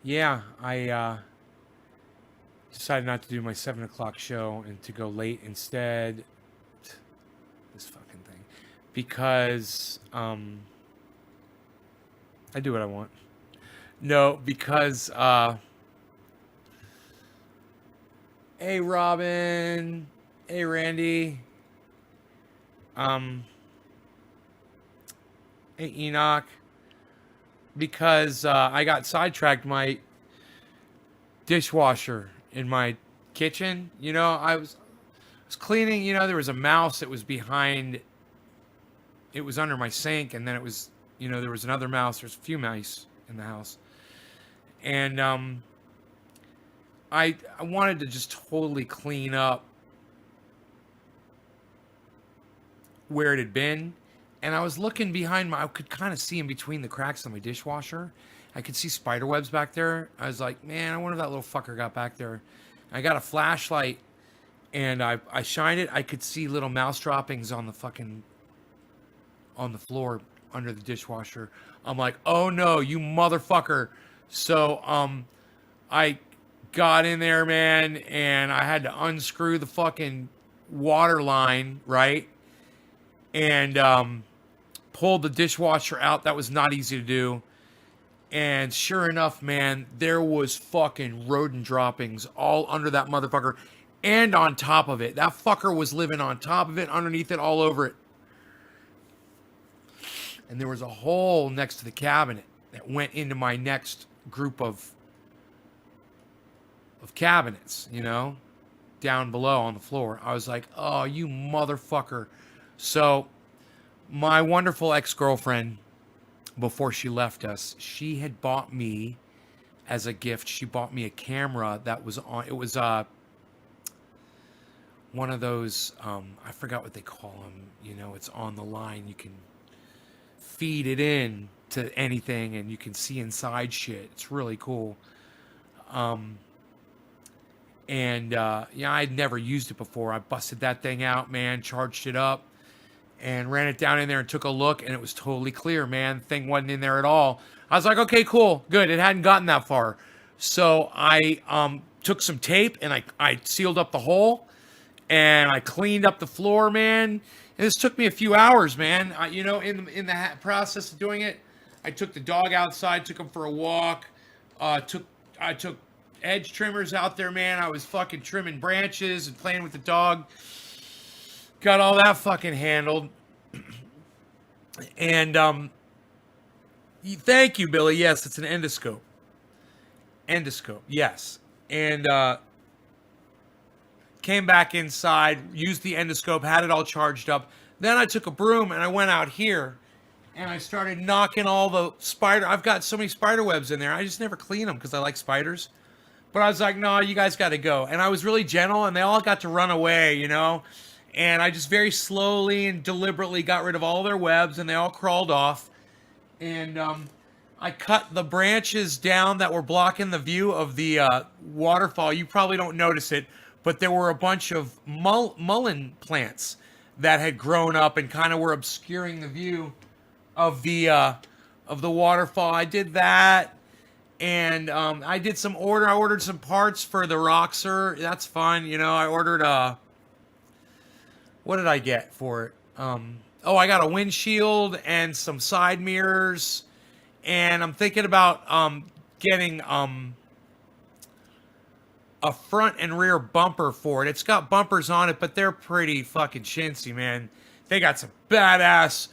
yeah, I decided not to do my 7 o'clock show and to go late instead. This fucking thing, because I do what I want. No, because hey Robin, hey Randy, um, hey Enoch, because I got sidetracked. My dishwasher in my kitchen. I was cleaning. There was a mouse that was behind. It was under my sink, and then it was. There was another mouse. There's a few mice in the house, and I wanted to just totally clean up where it had been, and I was looking behind my. I could kind of see in between the cracks of my dishwasher. I could see spider webs back there. I was like, man, I wonder if that little fucker got back there. I got a flashlight and I shined it. I could see little mouse droppings on the floor under the dishwasher. I'm like, oh no, you motherfucker. So I got in there, man, and I had to unscrew the fucking water line, right? And pulled the dishwasher out. That was not easy to do. And sure enough, man, there was fucking rodent droppings all under that motherfucker and on top of it. That fucker was living on top of it, underneath it, all over it. And there was a hole next to the cabinet that went into my next group of cabinets, down below on the floor. I was like, oh, you motherfucker. So my wonderful ex-girlfriend, before she left us, she had bought me as a gift. She bought me a camera that was on. It was one of those. I forgot what they call them. It's on the line. You can feed it in to anything, and you can see inside shit. It's really cool. And I'd never used it before. I busted that thing out, man. Charged it up. And ran it down in there and took a look, and it was totally clear, man. The thing wasn't in there at all. I was like, okay, cool, good. It hadn't gotten that far. So I took some tape and I sealed up the hole, and I cleaned up the floor, man. And this took me a few hours, man. In the process of doing it, I took the dog outside, took him for a walk. I took edge trimmers out there, man. I was fucking trimming branches and playing with the dog. Got all that fucking handled. And thank you, Billy. Yes, it's an endoscope. Endoscope, yes. And came back inside, used the endoscope, had it all charged up. Then I took a broom and I went out here and I started knocking all the spider. I've got so many spider webs in there. I just never clean them because I like spiders. But I was like, no, you guys got to go. And I was really gentle, and they all got to run away, And I just very slowly and deliberately got rid of all their webs, and they all crawled off. And I cut the branches down that were blocking the view of the waterfall. You probably don't notice it, but there were a bunch of mullein plants that had grown up and kind of were obscuring the view of the waterfall. I did that. And I did some order. I ordered some parts for the Roxer. That's fun. I ordered what did I get for it? I got a windshield and some side mirrors, and I'm thinking about getting a front and rear bumper for it. It's got bumpers on it, but they're pretty fucking chintzy, man. They got some badass,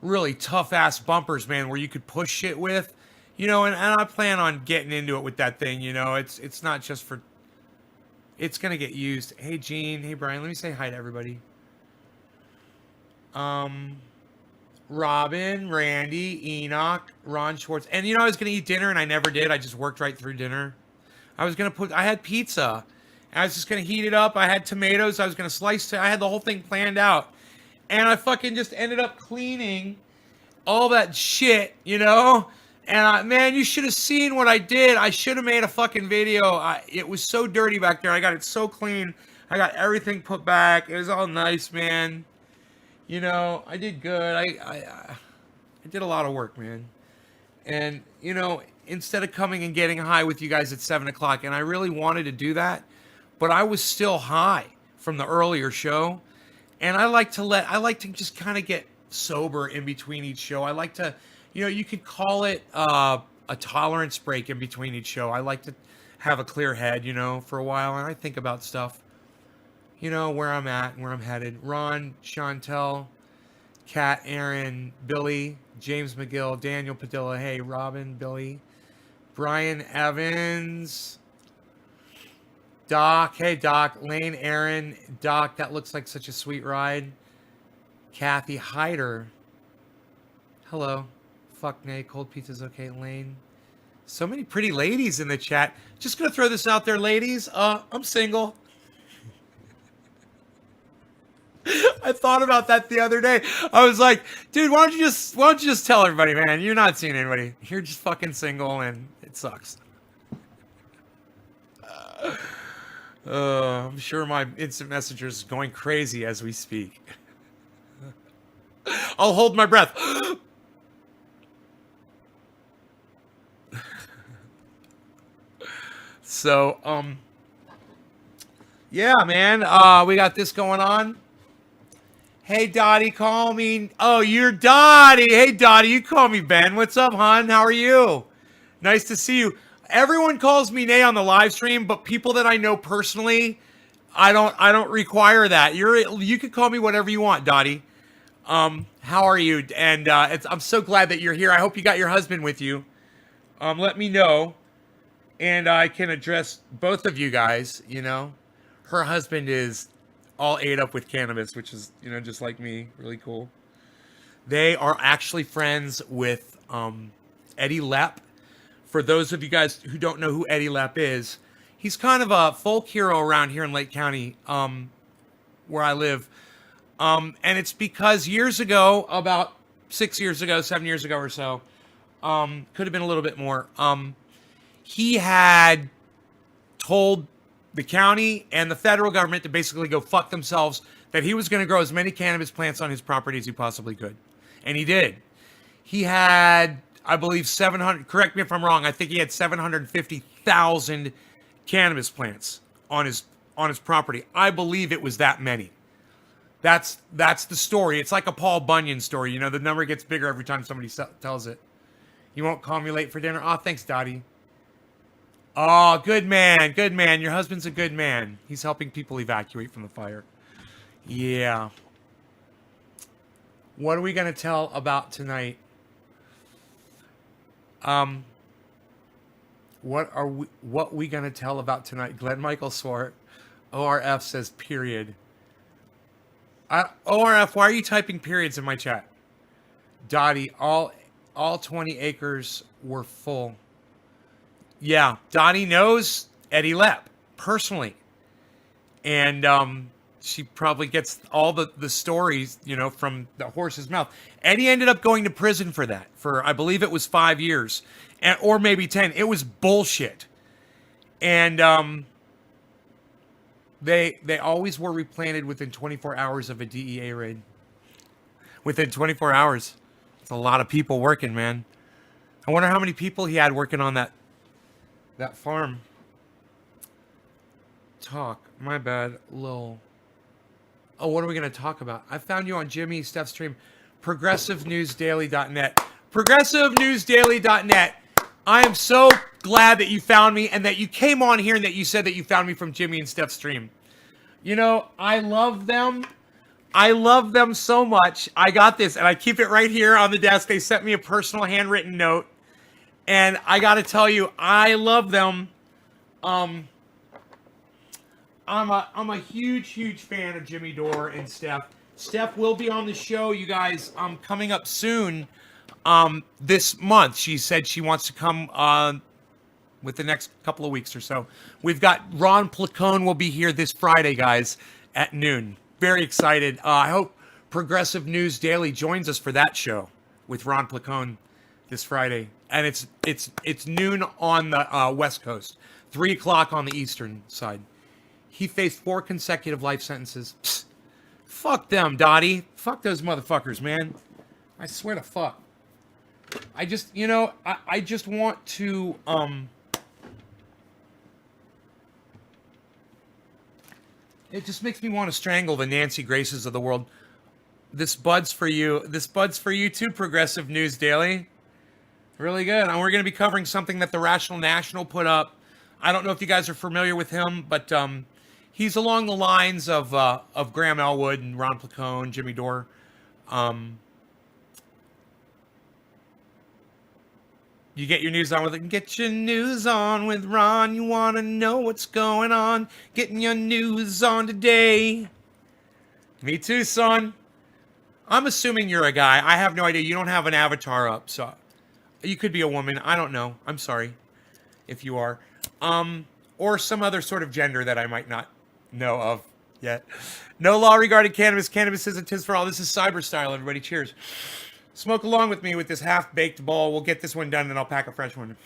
really tough ass bumpers, man, where you could push shit with, and I plan on getting into it with that thing. It's not just for. It's gonna get used. Hey Gene, hey Brian, let me say hi to everybody. Robin, Randy, Enoch, Ron Schwartz. And I was going to eat dinner and I never did. I just worked right through dinner. I had pizza. I was just going to heat it up. I had tomatoes. I was going to slice it. I had the whole thing planned out. And I fucking just ended up cleaning all that shit, And man, you should have seen what I did. I should have made a fucking video. It was so dirty back there. I got it so clean. I got everything put back. It was all nice, man. I did good. I did a lot of work, man. And, instead of coming and getting high with you guys at 7 o'clock. And I really wanted to do that, but I was still high from the earlier show. And I like to just kind of get sober in between each show. I like to, you could call it a tolerance break in between each show. I like to have a clear head, for a while. And I think about stuff, where I'm at and where I'm headed. Ron, Chantel, Kat, Aaron, Billy, James McGill, Daniel Padilla, hey, Robin, Billy, Brian Evans, Doc, hey, Doc, Lane, Aaron, Doc, that looks like such a sweet ride. Kathy Hyder, hello, fuck Nay, cold pizza's okay, Lane. So many pretty ladies in the chat. Just gonna throw this out there, ladies. I'm single. I thought about that the other day. I was like, dude, why don't you just tell everybody, man, you're not seeing anybody. You're just fucking single and it sucks. I'm sure my instant messenger is going crazy as we speak. I'll hold my breath. So, yeah, man, we got this going on. Hey, Dottie, call me. Oh, you're Dottie. Hey, Dottie, you call me Ben. What's up, hon? How are you? Nice to see you. Everyone calls me Nay on the live stream, but people that I know personally, I don't require that. You can call me whatever you want, Dottie. How are you? And I'm so glad that you're here. I hope you got your husband with you. Let me know, and I can address both of you guys. Her husband is all ate up with cannabis, which is, just like me, really cool. They are actually friends with Eddie Lepp. For those of you guys who don't know who Eddie Lepp is, he's kind of a folk hero around here in Lake County, where I live. And it's because years ago, about 7 years ago or so, could have been a little bit more, he had told the county and the federal government to basically go fuck themselves, that he was going to grow as many cannabis plants on his property as he possibly could. And he did. He had, I believe, 700, correct me if I'm wrong, I think he had 750,000 cannabis plants on his property. I believe it was that many. That's the story. It's like a Paul Bunyan story. The number gets bigger every time somebody tells it. You won't call me late for dinner? Oh, thanks, Dottie. Oh, good man, good man. Your husband's a good man. He's helping people evacuate from the fire. Yeah. What are we going to tell about tonight? What we going to tell about tonight? Glenn Michael Swart, ORF says period. ORF, why are you typing periods in my chat? Dottie, all 20 acres were full. Yeah, Dottie knows Eddie Lepp personally. And she probably gets all the stories, from the horse's mouth. Eddie ended up going to prison for that, for I believe it was 5 years, or maybe 10. It was bullshit. And they always were replanted within 24 hours of a DEA raid. Within 24 hours. It's a lot of people working, man. I wonder how many people he had working on that farm. My bad, Lil. Oh, what are we going to talk about? I found you on Jimmy Steph's stream, progressivenewsdaily.net. Progressivenewsdaily.net. I am so glad that you found me and that you came on here and that you said that you found me from Jimmy and Steph's stream. I love them. I love them so much. I got this, and I keep it right here on the desk. They sent me a personal handwritten note. And I got to tell you, I love them. I'm a huge fan of Jimmy Dore and Steph. Steph will be on the show, you guys, coming up soon this month. She said she wants to come with the next couple of weeks or so. We've got Ron Placone will be here this Friday, guys, at noon. Very excited. I hope Progressive News Daily joins us for that show with Ron Placone this Friday. And it's noon on the West Coast, 3 o'clock on the Eastern side. He faced 4 consecutive life sentences. Psst. Fuck them, Dottie. Fuck those motherfuckers, man. I swear to fuck. I just, you know, I just want to, it just makes me want to strangle the Nancy Graces of the world. This bud's for you. This bud's for you too, Progressive News Daily. Really good. And we're going to be covering something that the Rational National put up. I don't know if you guys are familiar with him, but he's along the lines of Graham Elwood and Ron Placone, Jimmy Dore. You get your news on with it. Get your news on with Ron. You want to know what's going on. Getting your news on today. Me too, son. I'm assuming you're a guy. I have no idea. You don't have an avatar up, so you could be a woman. I don't know. I'm sorry if you are. Or some other sort of gender that I might not know of yet. No law regarding cannabis. Cannabis isn't tis for all. This is cyber style, everybody. Cheers. Smoke along with me with this half-baked ball. We'll get this one done, and I'll pack a fresh one.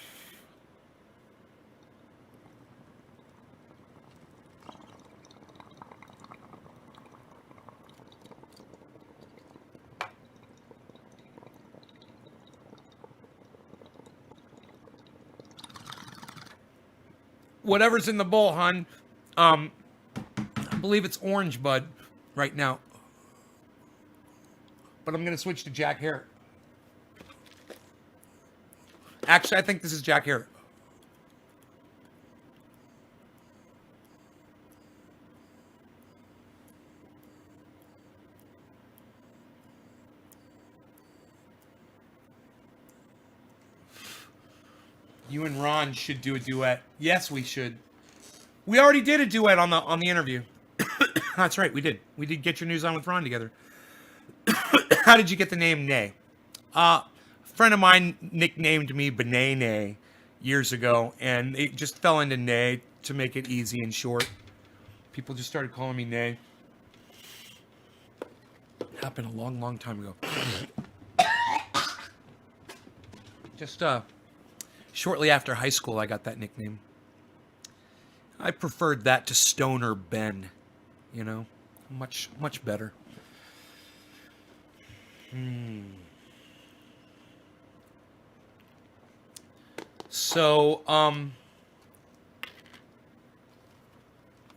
Whatever's in the bowl, hon. I believe it's orange bud right now. But I'm going to switch to Jack Harrett. Actually, I think this is Jack Harrett. You and Ron should do a duet. Yes, we should. We already did a duet on the interview. That's right, we did. We did Get Your News On with Ron together. How did you get the name Nay? A friend of mine nicknamed me Banane years ago, and it just fell into Nay to make it easy and short. People just started calling me Nay. Happened a long, long time ago. Just shortly after high school, I got that nickname. I preferred that to Stoner Ben. You know, much, much better. So,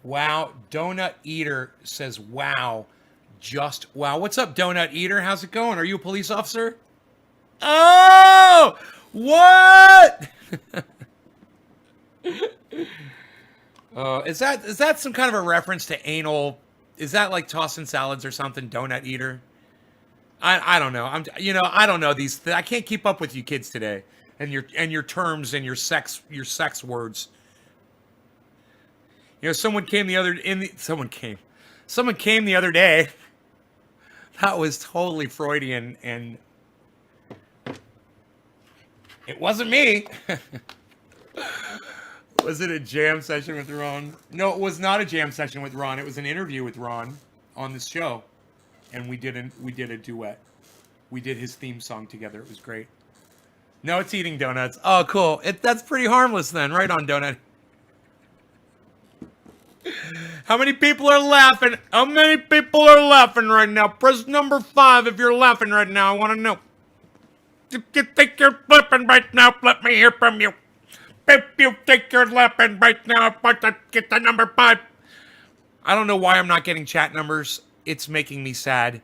wow, Donut Eater says, wow, just wow. What's up, Donut Eater? How's it going? Are you a police officer? Oh, what? Is that some kind of a reference to anal? Is that like tossing salads or something? Donut Eater. I don't know. I don't know these. I can't keep up with you kids today, and your terms and your sex words. You know, someone came the other day. That was totally Freudian, and it wasn't me. Was it a jam session with Ron? No, it was not a jam session with Ron. It was an interview with Ron on this show. And we did a duet. We did his theme song together. It was great. No, it's eating donuts. Oh, cool. That's pretty harmless then. Right on, Donut. How many people are laughing? How many people are laughing right now? Press number 5 if you're laughing right now. I want to know. If you think you're laughing right now, let me hear from you. If you think you're laughing right now, get the number 5. I don't know why I'm not getting chat numbers. It's making me sad.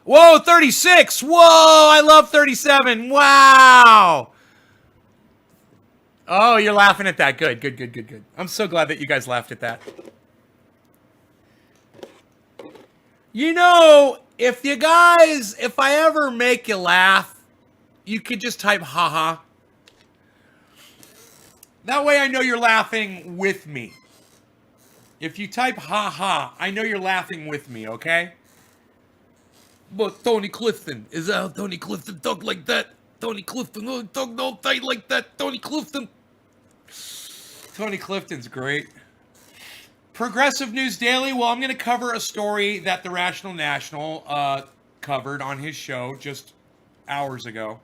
Whoa, 36. Whoa, I love 37. Wow. Oh, you're laughing at that. Good. I'm so glad that you guys laughed at that. You know, if I ever make you laugh, you could just type haha. That way I know you're laughing with me. If you type ha ha, I know you're laughing with me, okay? But Tony Clifton, is that how Tony Clifton talk like that? Tony Clifton, oh, talk no tight like that, Tony Clifton. Tony Clifton's great. Progressive News Daily, well, I'm going to cover a story that the Rational National covered on his show just hours ago.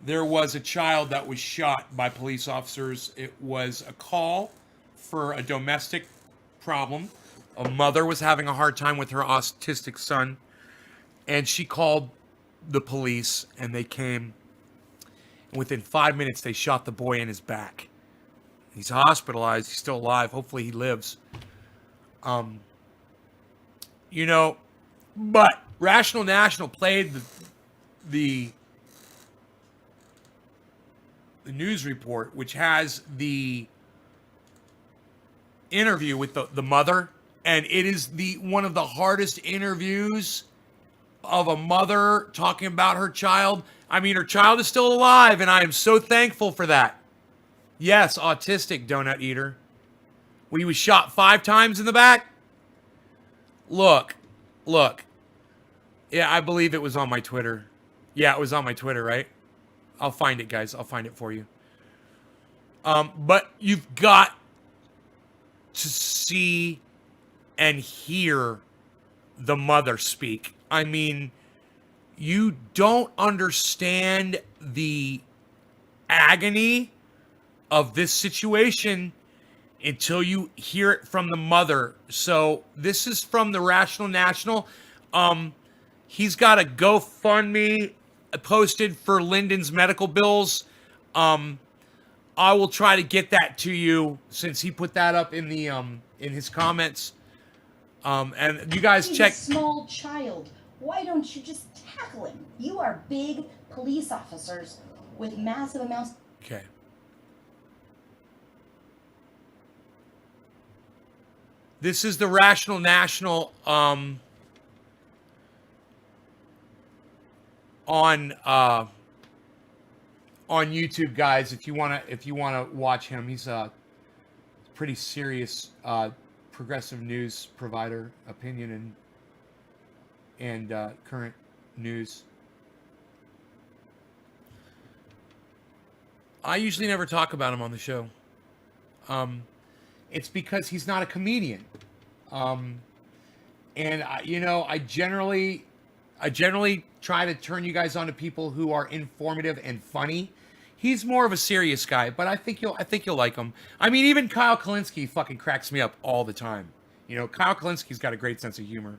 There was a child that was shot by police officers. It was a call for a domestic problem. A mother was having a hard time with her autistic son, and she called the police, and they came. And within 5 minutes, they shot the boy in his back. He's hospitalized. He's still alive. Hopefully he lives. You know, but Rational National played the news report, which has the interview with the mother, and it is one of the hardest interviews of a mother talking about her child. I mean, her child is still alive, and I am so thankful for that. Yes, autistic donut eater. He was shot 5 times in the back. Look. Yeah, I believe it was on my Twitter. Yeah, it was on my Twitter, right? I'll find it, guys. I'll find it for you. But you've got to see and hear the mother speak. I mean, you don't understand the agony of this situation until you hear it from the mother. So this is from the Rational National. He's got a GoFundMe posted for Lyndon's medical bills. I will try to get that to you since he put that up in the in his comments. And you guys check. He's a small child. Why don't you just tackle him? You are big police officers with massive amounts. Okay. This is the Rational National on YouTube, guys. If you wanna watch him, he's a pretty serious progressive news provider, opinion and current news. I usually never talk about him on the show. It's because he's not a comedian. And I generally try to turn you guys on to people who are informative and funny. He's more of a serious guy, but I think you'll like him. I mean, even Kyle Kalinske fucking cracks me up all the time. You know, Kyle Kalinski's got a great sense of humor.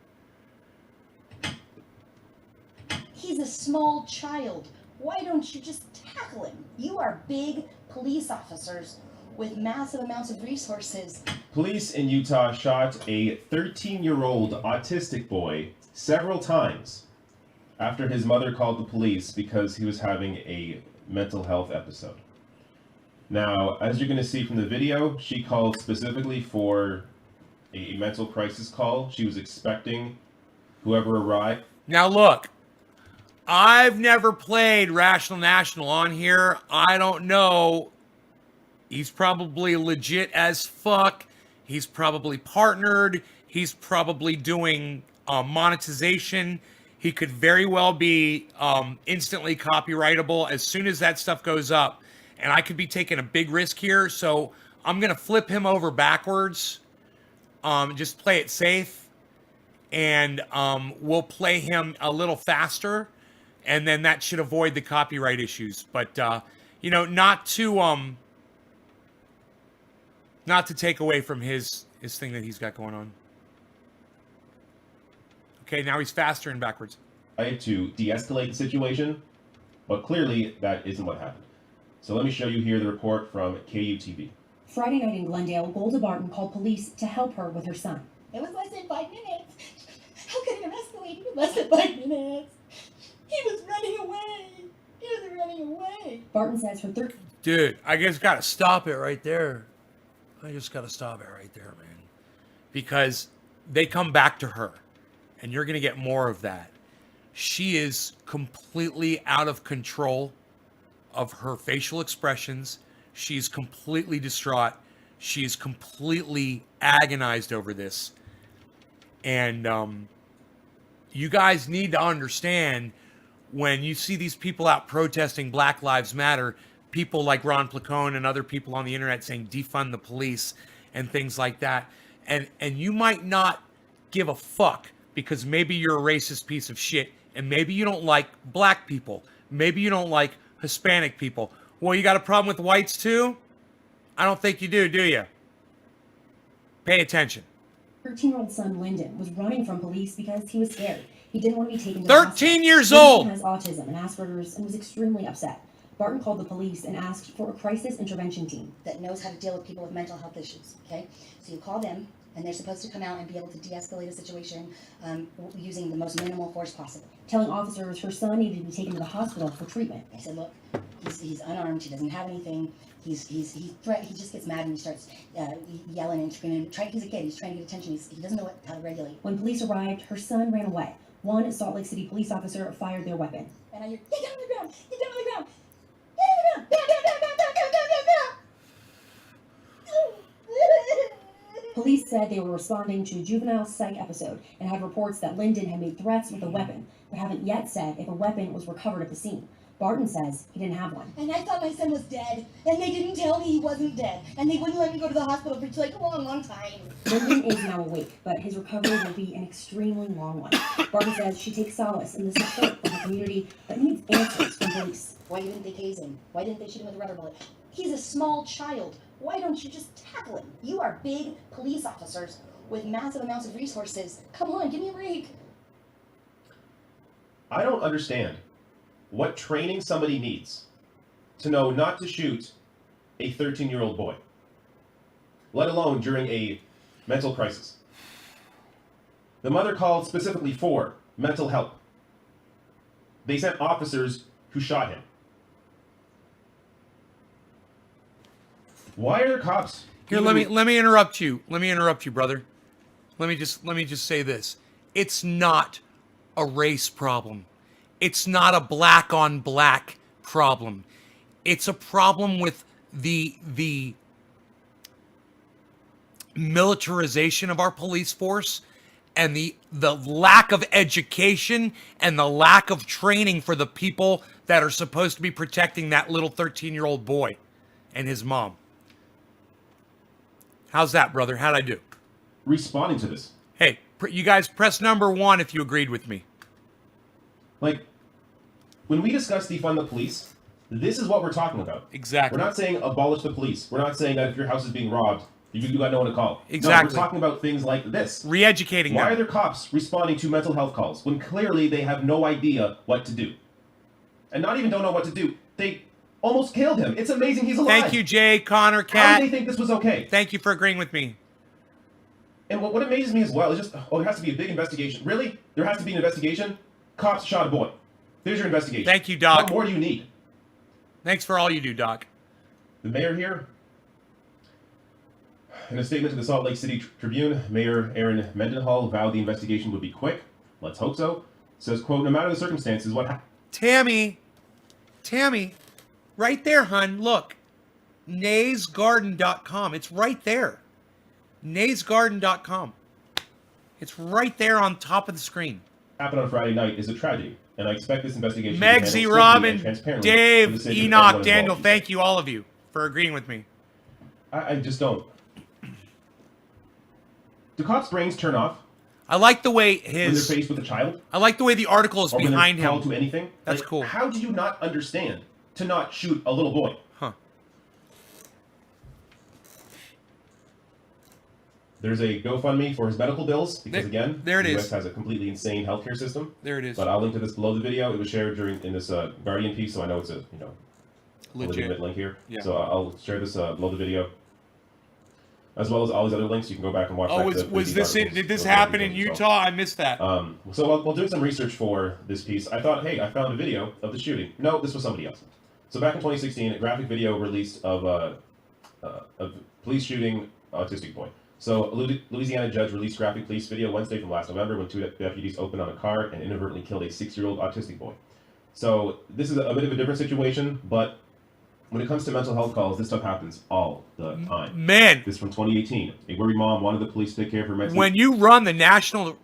He's a small child. Why don't you just tackle him? You are big police officers with massive amounts of resources. Police in Utah shot a 13-year-old autistic boy several times after his mother called the police because he was having a mental health episode. Now, as you're going to see from the video, she called specifically for a mental crisis call. She was expecting whoever arrived. Now look, I've never played Rational National on here. I don't know. He's probably legit as fuck. He's probably partnered. He's probably doing monetization. He could very well be instantly copyrightable as soon as that stuff goes up. And I could be taking a big risk here. So I'm going to flip him over backwards. Just play it safe. And we'll play him a little faster. And then that should avoid the copyright issues. But, not to take away from his thing that he's got going on. Okay, now he's faster and backwards. To de-escalate the situation, but clearly that isn't what happened. So let me show you here the report from KUTV. Friday night in Glendale, Golda Barton called police to help her with her son. It was less than 5 minutes. How could it have escalated in less than 5 minutes? He was running away. He was running away. Barton says her Dude, I just got to stop it right there. Man. Because they come back to her. And you're going to get more of that. She is completely out of control of her facial expressions. She's completely distraught. She's completely agonized over this. And you guys need to understand, when you see these people out protesting Black Lives Matter, people like Ron Placone and other people on the internet saying defund the police and things like that. And you might not give a fuck because maybe you're a racist piece of shit and maybe you don't like black people. Maybe you don't like Hispanic people. Well, you got a problem with whites too? I don't think you do you? Pay attention. 13-year-old son, Lyndon, was running from police because he was scared. He didn't want to be taken to 13 years old! Lyndon has autism and Asperger's and was extremely upset. Barton called the police and asked for a crisis intervention team. That knows how to deal with people with mental health issues, okay? So you call them, and they're supposed to come out and be able to de-escalate a situation using the most minimal force possible. Telling officers her son needed to be taken to the hospital for treatment. I said, look, he's unarmed, he doesn't have anything, he just gets mad and he starts yelling and screaming. He's a kid, he's trying to get attention, he doesn't know how to regulate. When police arrived, her son ran away. One Salt Lake City police officer fired their weapon. And I hear, get down on the ground, get down on the ground, get down on the ground, down, down, down, down, down, down, down, down. Police said they were responding to a juvenile psych episode and had reports that Lyndon had made threats with a weapon, but haven't yet said if a weapon was recovered at the scene. Barton says he didn't have one. And I thought my son was dead, and they didn't tell me he wasn't dead, and they wouldn't let me go to the hospital for like a long, long time. Lyndon is now awake, but his recovery will be an extremely long one. Barton says she takes solace in the support of the community that needs answers from police. Why didn't they tase him? Why didn't they shoot him with a rubber bullet? He's a small child. Why don't you just tackle him? You are big police officers with massive amounts of resources. Come on, give me a break. I don't understand what training somebody needs to know not to shoot a 13-year-old boy, let alone during a mental crisis. The mother called specifically for mental help. They sent officers who shot him. Why are there cops? Here, let me interrupt you. Let me interrupt you, brother. Let me just say this. It's not a race problem. It's not a black on black problem. It's a problem with the militarization of our police force and the lack of education and the lack of training for the people that are supposed to be protecting that little 13-year-old boy and his mom. How's that, brother? How'd I do? Responding to this. Hey, you guys press number 1 if you agreed with me. Like, when we discuss defund the police, this is what we're talking about. Exactly. We're not saying abolish the police. We're not saying that if your house is being robbed, you got no one to call. Exactly. No, we're talking about things like this. Re-educating them. Why are there cops responding to mental health calls when clearly they have no idea what to do? And not even don't know what to do. They almost killed him. It's amazing he's alive. Thank you, Jay, Connor, How Kat. do they think this was okay? Thank you for agreeing with me. And what amazes me as well is just, there has to be a big investigation. Really? There has to be an investigation? Cops shot a boy. There's your investigation. Thank you, Doc. What more do you need? Thanks for all you do, Doc. The mayor here, in a statement to the Salt Lake City Tribune, Mayor Aaron Mendenhall vowed the investigation would be quick. Let's hope so. Says, quote, no matter the circumstances, Tammy, right there, hun. Look, naysgarden.com. It's right there. naysgarden.com. It's right there on top of the screen. happened on Friday night is a tragedy, and I expect this investigation Megsy, to be handled swiftly and Robin, transparently for the Dave, sake of Enoch, everyone Daniel, involved. thank you, all of you, for agreeing with me. I just don't. Do cops' brains turn off I like the way when they're his. faced with a child? I like the way the article is Or when behind they're called him. to anything? That's Like, cool. How do you not understand to not shoot a little boy? Huh. There's a GoFundMe for his medical bills because again, there it the US is. has a completely insane healthcare system. There it is. But I'll link to this below the video. It was shared in this Guardian piece, so I know it's a legitimate Legit. link here. Yeah. So I'll share this below the video, as well as all these other links. You can go back and watch. Oh, was this it? Did this happen in Utah? I missed that. So while doing some research for this piece, I thought, hey, I found a video of the shooting. No, this was somebody else. So back in 2016, a graphic video released of police shooting autistic boy. So a Louisiana judge released graphic police video Wednesday from last November when 2 deputies opened on a car and inadvertently killed a 6-year-old autistic boy. So this is a bit of a different situation, but when it comes to mental health calls, this stuff happens all the time. Man, This is from 2018. A worried mom wanted the police to take care of her mentally. when you run the national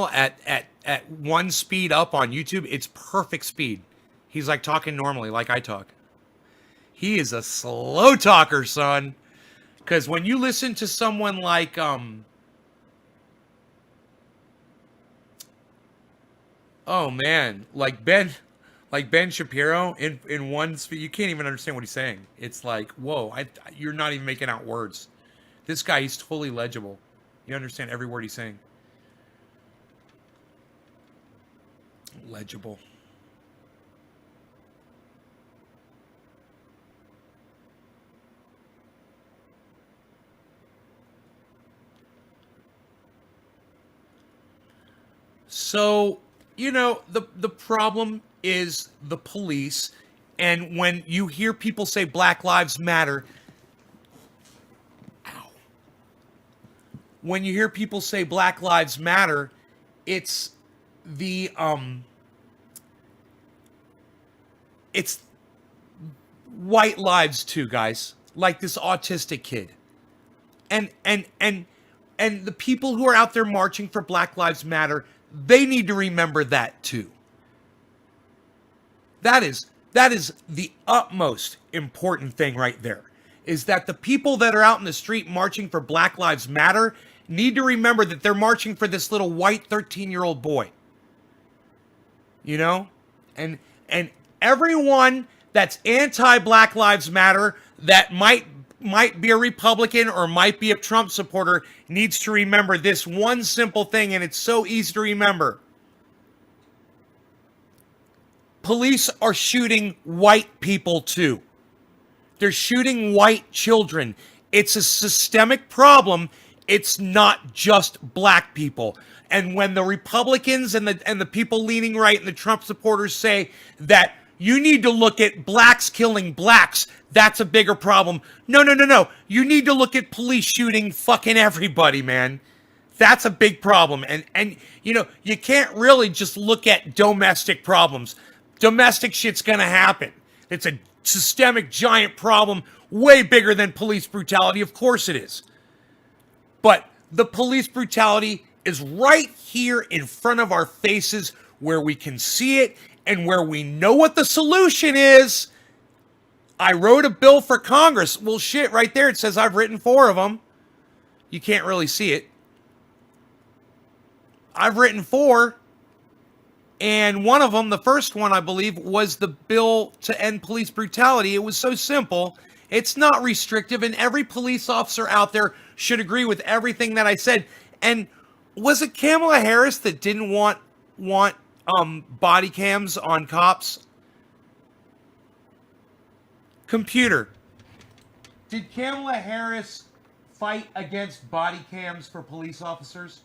at 1 speed up on YouTube, it's perfect speed. He's like talking normally, like I talk. He is a slow talker, son. Because when you listen to someone like oh man, like Ben Shapiro in 1 speed, you can't even understand what he's saying. It's like, whoa, you're not even making out words. This guy, he's totally legible. You understand every word he's saying. Legible. So, the problem is the police, and when you hear people say Black Lives Matter, ow. When you hear people say Black Lives Matter, it's the it's white lives too, guys. Like this autistic kid. And the people who are out there marching for Black Lives Matter, they need to remember that too. That is the utmost important thing right there. Is that the people that are out in the street marching for Black Lives Matter need to remember that they're marching for this little white 13-year-old boy. And everyone that's anti-Black Lives Matter that might be a Republican or might be a Trump supporter needs to remember this one simple thing, and it's so easy to remember. Police are shooting white people too. They're shooting white children. It's a systemic problem. It's not just black people. And when the Republicans and the people leaning right and the Trump supporters say that you need to look at blacks killing blacks, that's a bigger problem. No. You need to look at police shooting fucking everybody, man. That's a big problem. And you can't really just look at domestic problems. Domestic shit's gonna happen. It's a systemic giant problem, way bigger than police brutality. Of course it is. But the police brutality is right here in front of our faces where we can see it and where we know what the solution is. I wrote a bill for Congress. Well, shit, right there it says I've written 4 of them. You can't really see it. I've written 4. And one of them, the first one, I believe, was the bill to end police brutality. It was so simple. It's not restrictive, and every police officer out there should agree with everything that I said. And was it Kamala Harris that didn't want body cams on cops? Computer. Did Kamala Harris fight against body cams for police officers?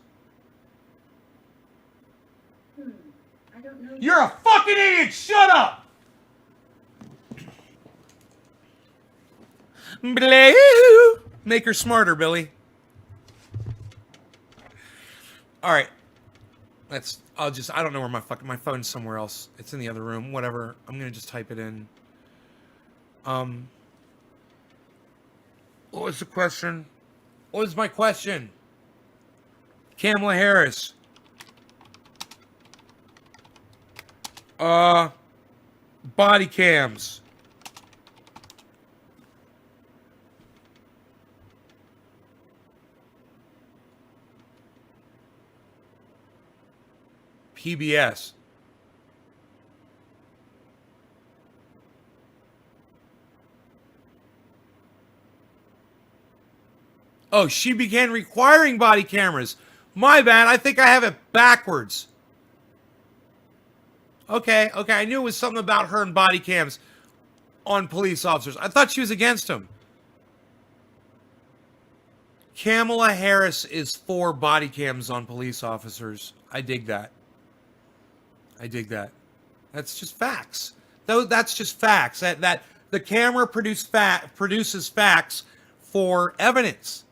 I don't know. You're a fucking idiot! Shut up! Blue. Make her smarter, Billy. Alright. I don't know where my phone's somewhere else. It's in the other room. Whatever. I'm gonna just type it in. What was the question? What was my question? Kamala Harris. Body cams. PBS. Oh, she began requiring body cameras. My bad. I think I have it backwards. Okay. I knew it was something about her and body cams on police officers. I thought she was against them. Kamala Harris is for body cams on police officers. I dig that. That's just facts. Though that's just facts. That the camera produces facts for evidence.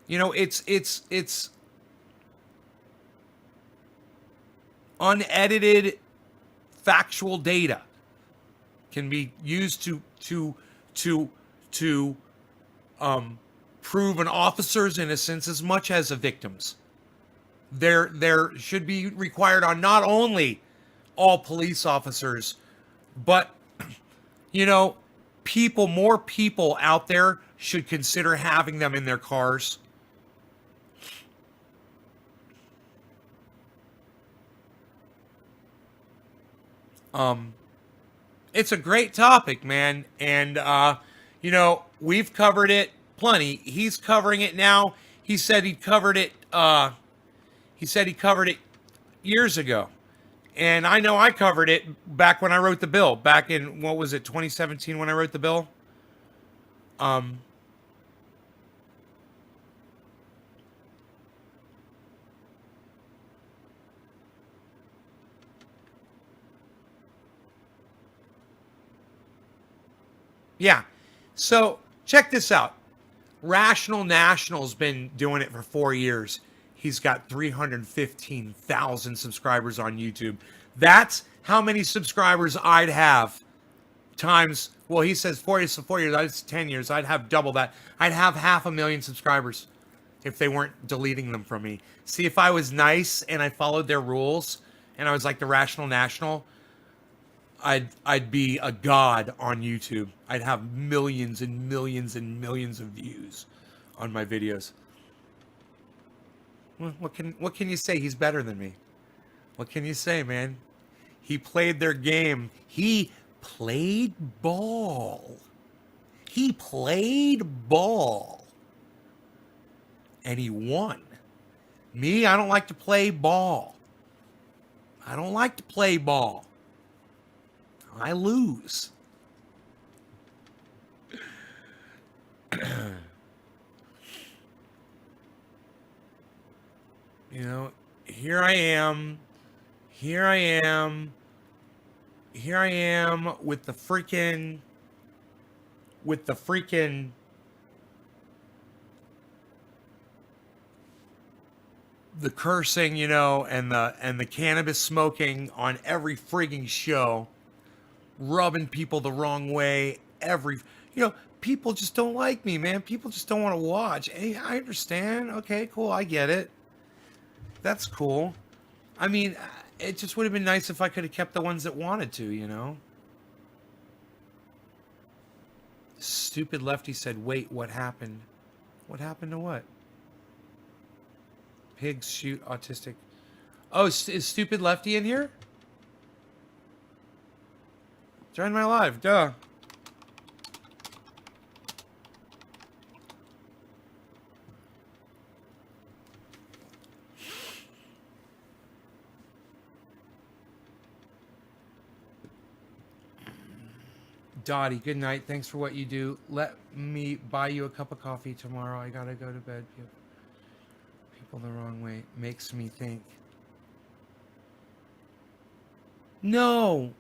It's unedited factual data can be used to prove an officer's innocence as much as a victim's. There should be required on not only all police officers, but more people out there should consider having them in their cars. It's a great topic, man. And, we've covered it plenty. He's covering it now. He said he covered it years ago. And I know I covered it back when I wrote the bill. Back in, 2017 when I wrote the bill? Yeah. So check this out. Rational National's been doing it for 4 years. He's got 315,000 subscribers on YouTube. That's how many subscribers I'd have times, well, he says 4 years, that's 10 years. I'd have double that. I'd have 500,000 subscribers if they weren't deleting them from me. See, if I was nice and I followed their rules and I was like the Rational National, I'd be a god on YouTube. I'd have millions and millions and millions of views on my videos. Well, what can you say? He's better than me. What can you say, man? He played their game. He played ball. He played ball. And he won. Me, I don't like to play ball. I don't like to play ball. I lose. You know, here I am with the freaking the cursing, you know, and the cannabis smoking on every frigging show, rubbing people the wrong way. People just don't like me, man. People just don't want to watch. Hey, I understand. Okay, cool. I get it. That's cool. I mean, it just would have been nice if I could have kept the ones that wanted to, you know? Stupid Lefty said, wait, what happened? What happened to what? Pigs shoot autistic. Oh, is Stupid Lefty in here? Join my live, duh. Dottie, good night. Thanks for what you do. Let me buy you a cup of coffee tomorrow. I gotta go to bed. People the wrong way makes me think. No,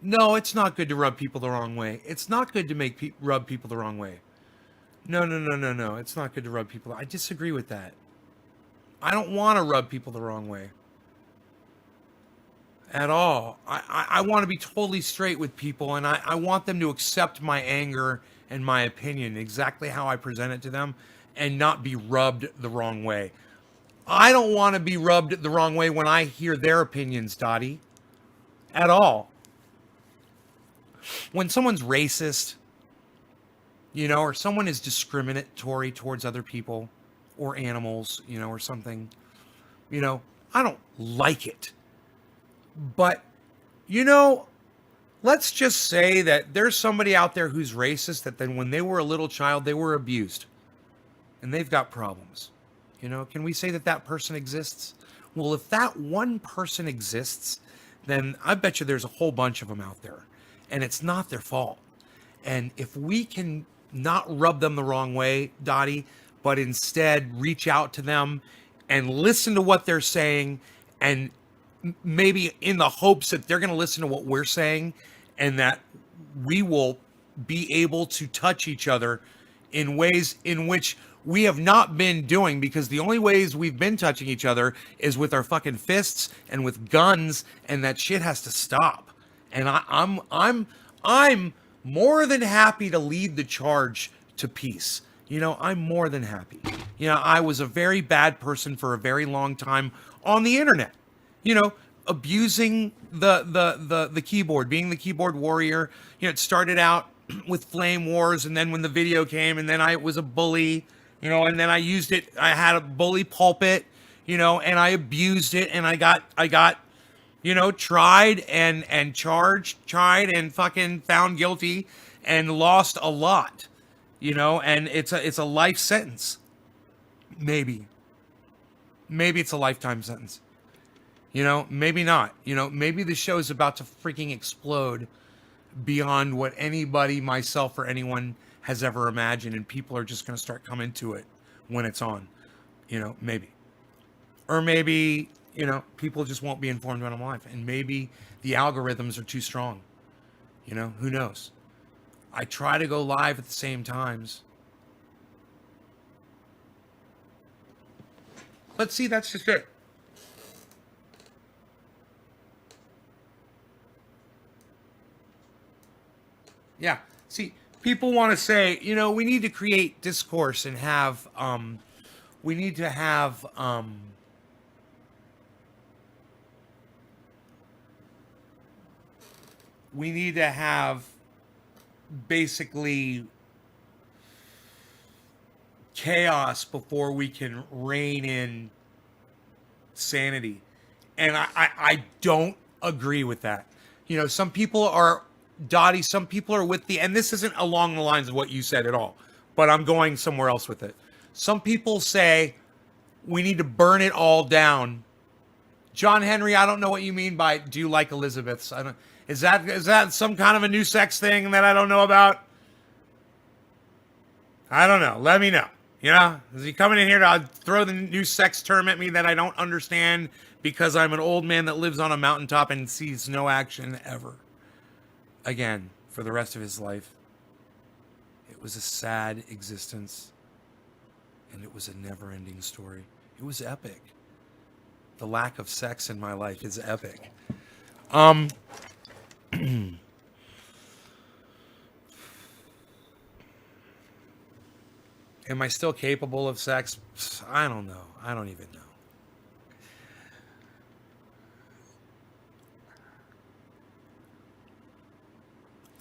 it's not good to rub people the wrong way. It's not good to rub people the wrong way. No. It's not good to rub people. I disagree with that. I don't want to rub people the wrong way. At all. I want to be totally straight with people, and I want them to accept my anger and my opinion exactly how I present it to them and not be rubbed the wrong way. I don't want to be rubbed the wrong way when I hear their opinions, Dottie. At all. When someone's racist, you know, or someone is discriminatory towards other people or animals, you know, or something, you know, I don't like it. But, you know, let's just say that there's somebody out there who's racist that then when they were a little child, they were abused. And they've got problems. You know, can we say that that person exists? Well, if that one person exists, then I bet you there's a whole bunch of them out there. And it's not their fault. And if we can not rub them the wrong way, Dottie, but instead reach out to them and listen to what they're saying, and maybe in the hopes that they're going to listen to what we're saying and that we will be able to touch each other in ways in which we have not been doing, because the only ways we've been touching each other is with our fucking fists and with guns, and that shit has to stop. And I'm more than happy to lead the charge to peace. You know, I'm more than happy. You know, I was a very bad person for a very long time on the internet. You know, abusing the keyboard, being the keyboard warrior. You know, it started out with flame wars, and then when the video came, and then I was a bully, you know, and then I used it. I had a bully pulpit, you know, and I abused it, and I got, you know, tried and and fucking found guilty and lost a lot, you know, and it's a life sentence. Maybe it's a lifetime sentence. You know, maybe not. You know, maybe the show is about to freaking explode beyond what anybody, myself, or anyone has ever imagined, and people are just going to start coming to it when it's on. You know, maybe. Or maybe, you know, people just won't be informed when I'm live, and maybe the algorithms are too strong. You know, who knows? I try to go live at the same times. But see, that's just it. Yeah. See, people want to say, you know, we need to create discourse and have, we need to have, we need to have basically chaos before we can rein in sanity. And I don't agree with that. You know, some people are, Dottie, some people are with the, and this isn't along the lines of what you said at all, but I'm going somewhere else with it. Some people say we need to burn it all down. John Henry, I don't know what you mean by, do you like Elizabeth's? I don't, is that some kind of a new sex thing that I don't know about? I don't know. Let me know. You know, is he coming in here to throw the new sex term at me that I don't understand because I'm an old man that lives on a mountaintop and sees no action ever again for the rest of his life? It was a sad existence, and it was a never-ending story. It was epic. The lack of sex in my life is epic. Am I still capable of sex? I don't know. I don't even know.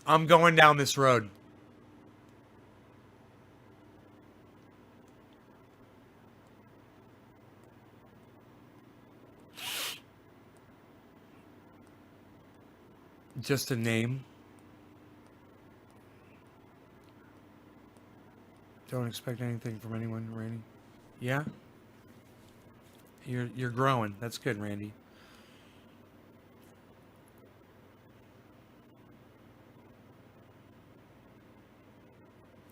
I'm going down this road. Just a name. Don't expect anything from anyone, Randy. Yeah? You're growing. That's good, Randy.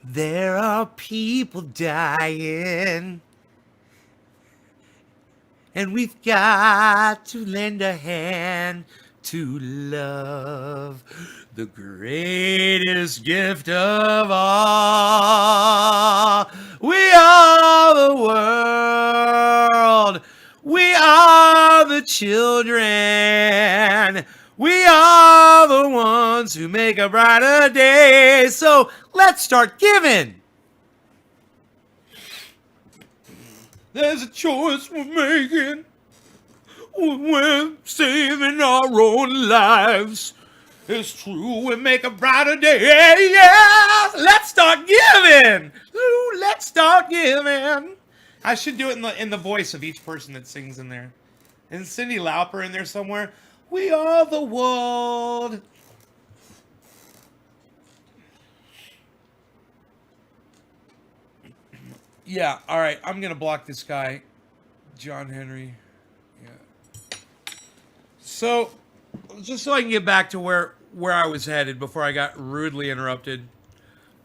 There are people dying, and we've got to lend a hand to love, the greatest gift of all. We are the world. We are the children. We are the ones who make a brighter day. So let's start giving. There's a choice we're making. We're saving our own lives. It's true, we make a brighter day. Yeah, let's start giving. Ooh, let's start giving. I should do it in the voice of each person that sings in there. Isn't Cyndi Lauper in there somewhere? We are the world. Yeah, all right. I'm gonna block this guy, John Henry. Yeah. So, just so I can get back to where I was headed before I got rudely interrupted,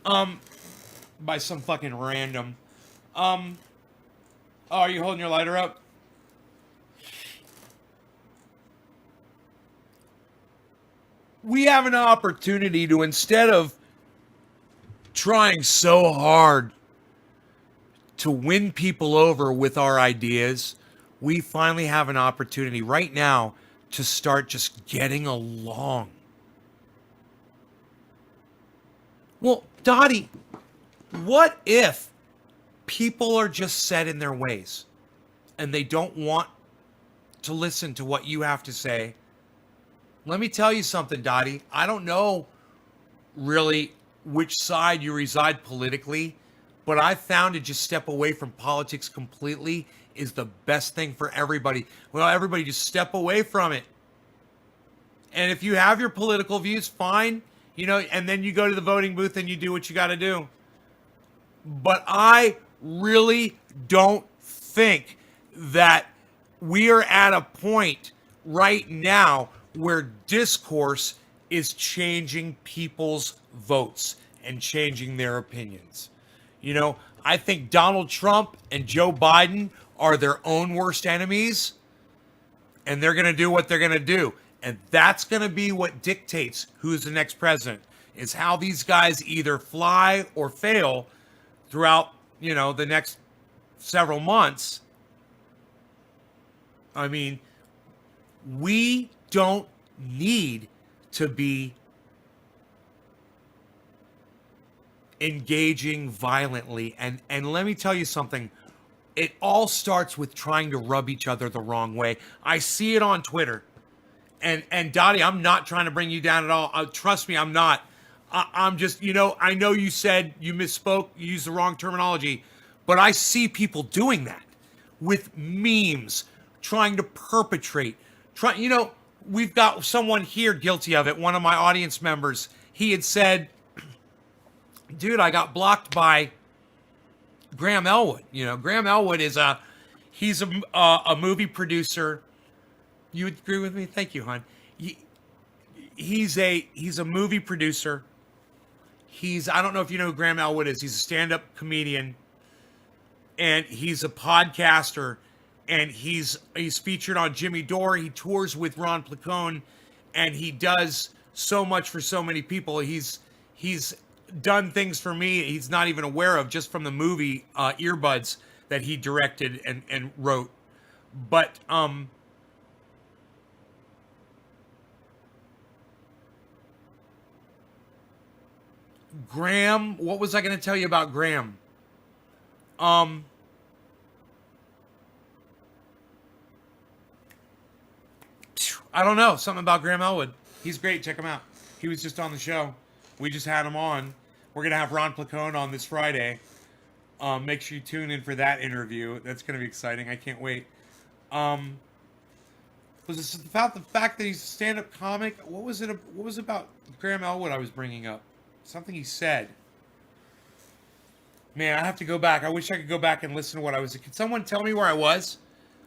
by some fucking random. Oh, are you holding your lighter up? We have an opportunity to, instead of trying so hard to win people over with our ideas, we finally have an opportunity right now to start just getting along. Well, Dottie, what if people are just set in their ways and they don't want to listen to what you have to say? Let me tell you something, Dottie. I don't know really which side you reside politically, but I found to just step away from politics completely is the best thing for everybody. Well, everybody just step away from it. And if you have your political views, fine, you know, and then you go to the voting booth and you do what you got to do. But I really don't think that we are at a point right now where discourse is changing people's votes and changing their opinions. You know, I think Donald Trump and Joe Biden are their own worst enemies, and they're going to do what they're going to do. And that's going to be what dictates who's the next president. is how these guys either fly or fail throughout, the next several months. I mean, we don't need to be engaging violently. And let me tell you something. It all starts with trying to rub each other the wrong way. I see it on Twitter. And Dottie, I'm not trying to bring you down at all. Trust me, I'm not. I'm just, I know you said you misspoke, you used the wrong terminology, but I see people doing that with memes, trying to perpetrate. We've got someone here guilty of it. One of my audience members, he had said, dude, I got blocked by Graham Elwood. Graham Elwood he's a movie producer. You would agree with me? Thank you, hon. He's a movie producer. I don't know if you know who Graham Elwood is. He's a stand-up comedian, and he's a podcaster, and he's featured on Jimmy Dore. He tours with Ron Placone, and he does so much for so many people. He's done things for me he's not even aware of, just from the movie Earbuds that he directed and wrote. But Graham, what was I going to tell you about Graham? I don't know. Something about Graham Elwood. He's great. Check him out. He was just on the show. We just had him on. We're going to have Ron Placone on this Friday. Make sure you tune in for that interview. That's going to be exciting. I can't wait. Was this about the fact that he's a stand-up comic? What was about Graham Elwood I was bringing up? Something he said. Man, I have to go back. I wish I could go back and listen to what I was... Could someone tell me where I was?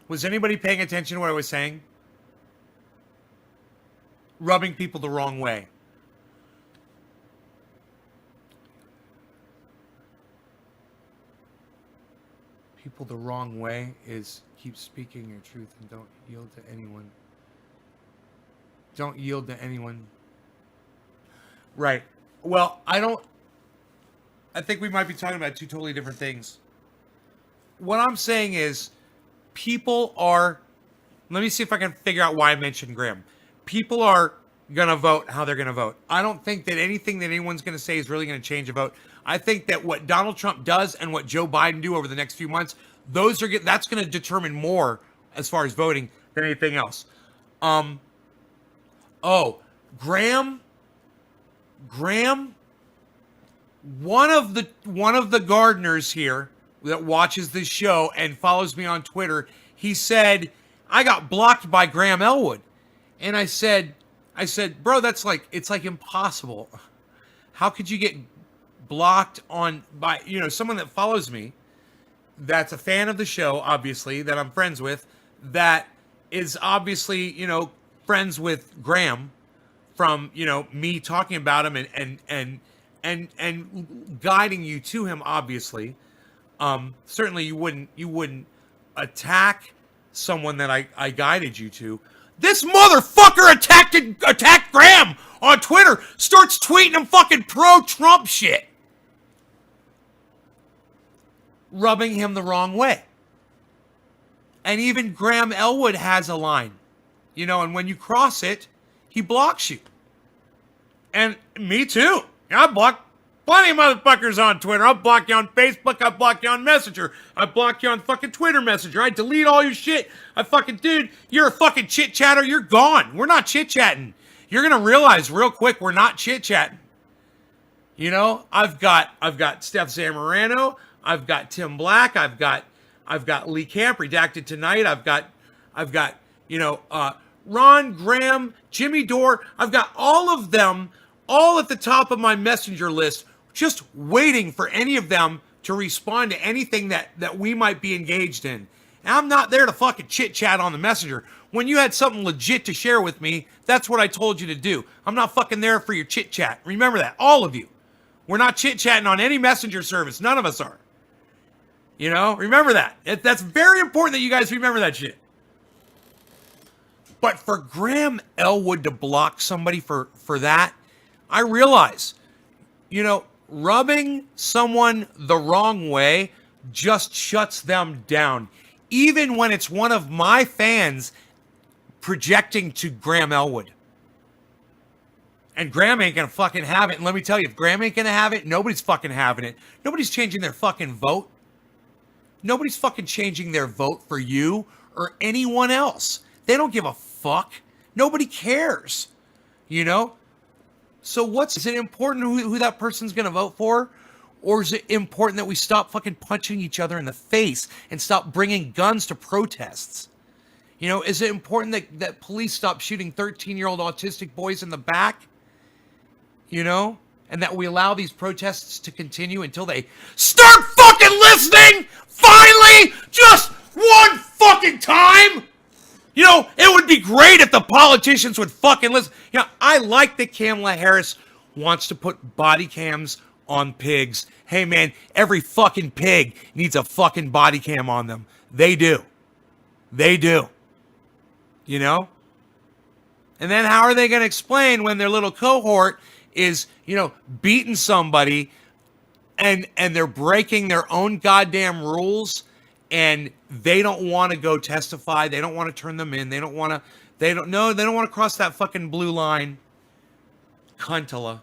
Was anybody paying attention to what I was saying? Rubbing people the wrong way. People the wrong way is keep speaking your truth and don't yield to anyone. Don't yield to anyone. Right. Well, I think we might be talking about two totally different things. What I'm saying is, people are, let me see if I can figure out why I mentioned Graham. People are going to vote how they're going to vote. I don't think that anything that anyone's going to say is really going to change a vote. I think that what Donald Trump does and what Joe Biden do over the next few months, that's going to determine more as far as voting than anything else. Graham, one of the gardeners here that watches this show and follows me on Twitter, he said, I got blocked by Graham Elwood. And I said, bro, it's like impossible. How could you get blocked by someone that follows me, that's a fan of the show, obviously, that I'm friends with, that is obviously, friends with Graham from, me talking about him and guiding you to him, obviously. Certainly you wouldn't attack someone that I guided you to. This motherfucker attacked Graham on Twitter, starts tweeting him fucking pro-Trump shit. Rubbing him the wrong way. And even Graham Elwood has a line. And when you cross it, he blocks you. And me too. I block plenty of motherfuckers on Twitter. I'll block you on Facebook. I'll block you on Messenger. I block you on fucking Twitter Messenger. I delete all your shit. Dude, you're a fucking chit-chatter. You're gone. We're not chit-chatting. You're going to realize real quick we're not chit-chatting. I've got Steph Zamorano. I've got Tim Black. I've got Lee Camp, Redacted Tonight. I've got Ron, Graham, Jimmy Dore. I've got all of them all at the top of my messenger list, just waiting for any of them to respond to anything that we might be engaged in. And I'm not there to fucking chit-chat on the messenger. When you had something legit to share with me, that's what I told you to do. I'm not fucking there for your chit-chat. Remember that, all of you. We're not chit-chatting on any messenger service. None of us are. Remember that. That's very important that you guys remember that shit. But for Graham Elwood to block somebody for that, I realize, rubbing someone the wrong way just shuts them down. Even when it's one of my fans projecting to Graham Elwood. And Graham ain't gonna fucking have it. And let me tell you, if Graham ain't gonna have it, nobody's fucking having it. Nobody's changing their fucking vote. Nobody's fucking changing their vote for you or anyone else. They don't give a fuck. Nobody cares. So is it important who that person's gonna vote for? Or is it important that we stop fucking punching each other in the face and stop bringing guns to protests? Is it important that police stop shooting 13-year-old autistic boys in the back? And that we allow these protests to continue until they start fucking listening, finally, just one fucking time. It would be great if the politicians would fucking listen. I like that Kamala Harris wants to put body cams on pigs. Hey man, every fucking pig needs a fucking body cam on them. They do. And then how are they going to explain when their little cohort is, beating somebody and they're breaking their own goddamn rules and they don't want to go testify. They don't want to turn them in. They don't want to cross that fucking blue line. Cuntala.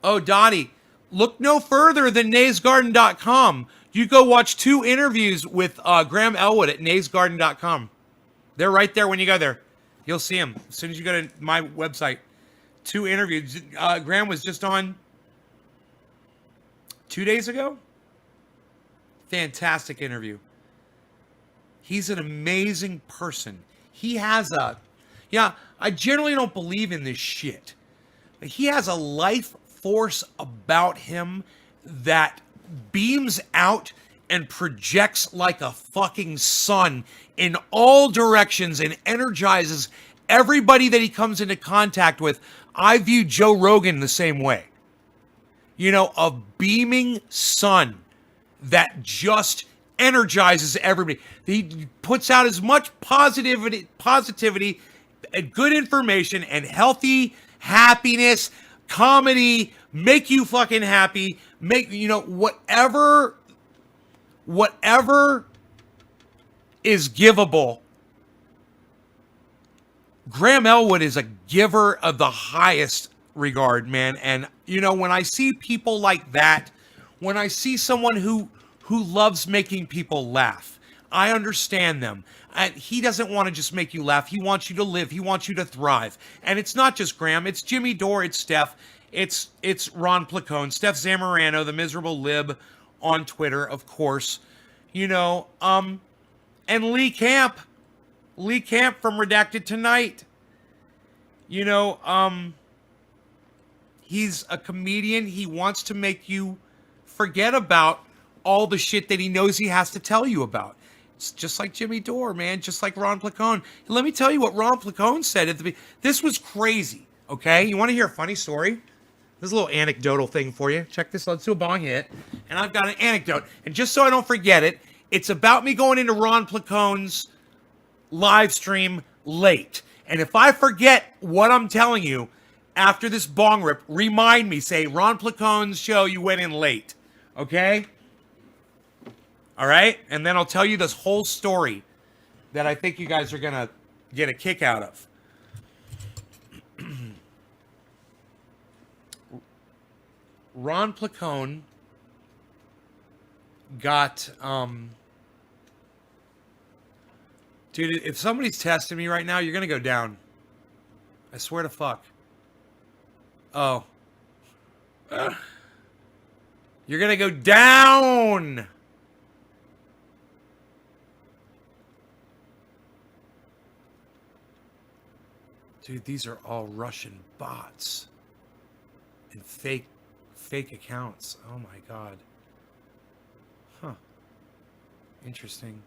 Oh, Dottie, look no further than naysgarden.com. You go watch 2 interviews with Graham Elwood at naysgarden.com. They're right there when you go there. You'll see them as soon as you go to my website. 2 interviews. Graham was just on 2 days ago. Fantastic interview. He's an amazing person. He has I generally don't believe in this shit. But he has a life force about him that beams out and projects like a fucking sun in all directions and energizes everybody that he comes into contact with. I view Joe Rogan the same way. A beaming sun that just energizes everybody. He puts out as much positivity and good information and healthy happiness, comedy, make you fucking happy, make, whatever is givable. Graham Elwood is a giver of the highest regard, man. And, when I see people like that, when I see someone who loves making people laugh, I understand them. And he doesn't want to just make you laugh. He wants you to live. He wants you to thrive. And it's not just Graham. It's Jimmy Dore. It's Steph. It's Ron Placone. Steph Zamorano, the miserable lib on Twitter, of course. And Lee Camp. Lee Camp from Redacted Tonight. He's a comedian. He wants to make you forget about all the shit that he knows he has to tell you about. It's just like Jimmy Dore, man. Just like Ron Placone. Let me tell you what Ron Placone said at the beginning. This was crazy, okay? You want to hear a funny story? There's a little anecdotal thing for you. Check this out. Let's do a bong hit. And I've got an anecdote. And just so I don't forget it, it's about me going into Ron Placone's live stream late. And if I forget what I'm telling you after this bong rip, remind me. Say, Ron Placone's show, you went in late. Okay? All right? And then I'll tell you this whole story that I think you guys are going to get a kick out of. Ron Placone got, dude, if somebody's testing me right now, you're going to go down. I swear to fuck. Oh. You're going to go down. Dude, these are all Russian bots and fake accounts. Oh my God. Huh. Interesting.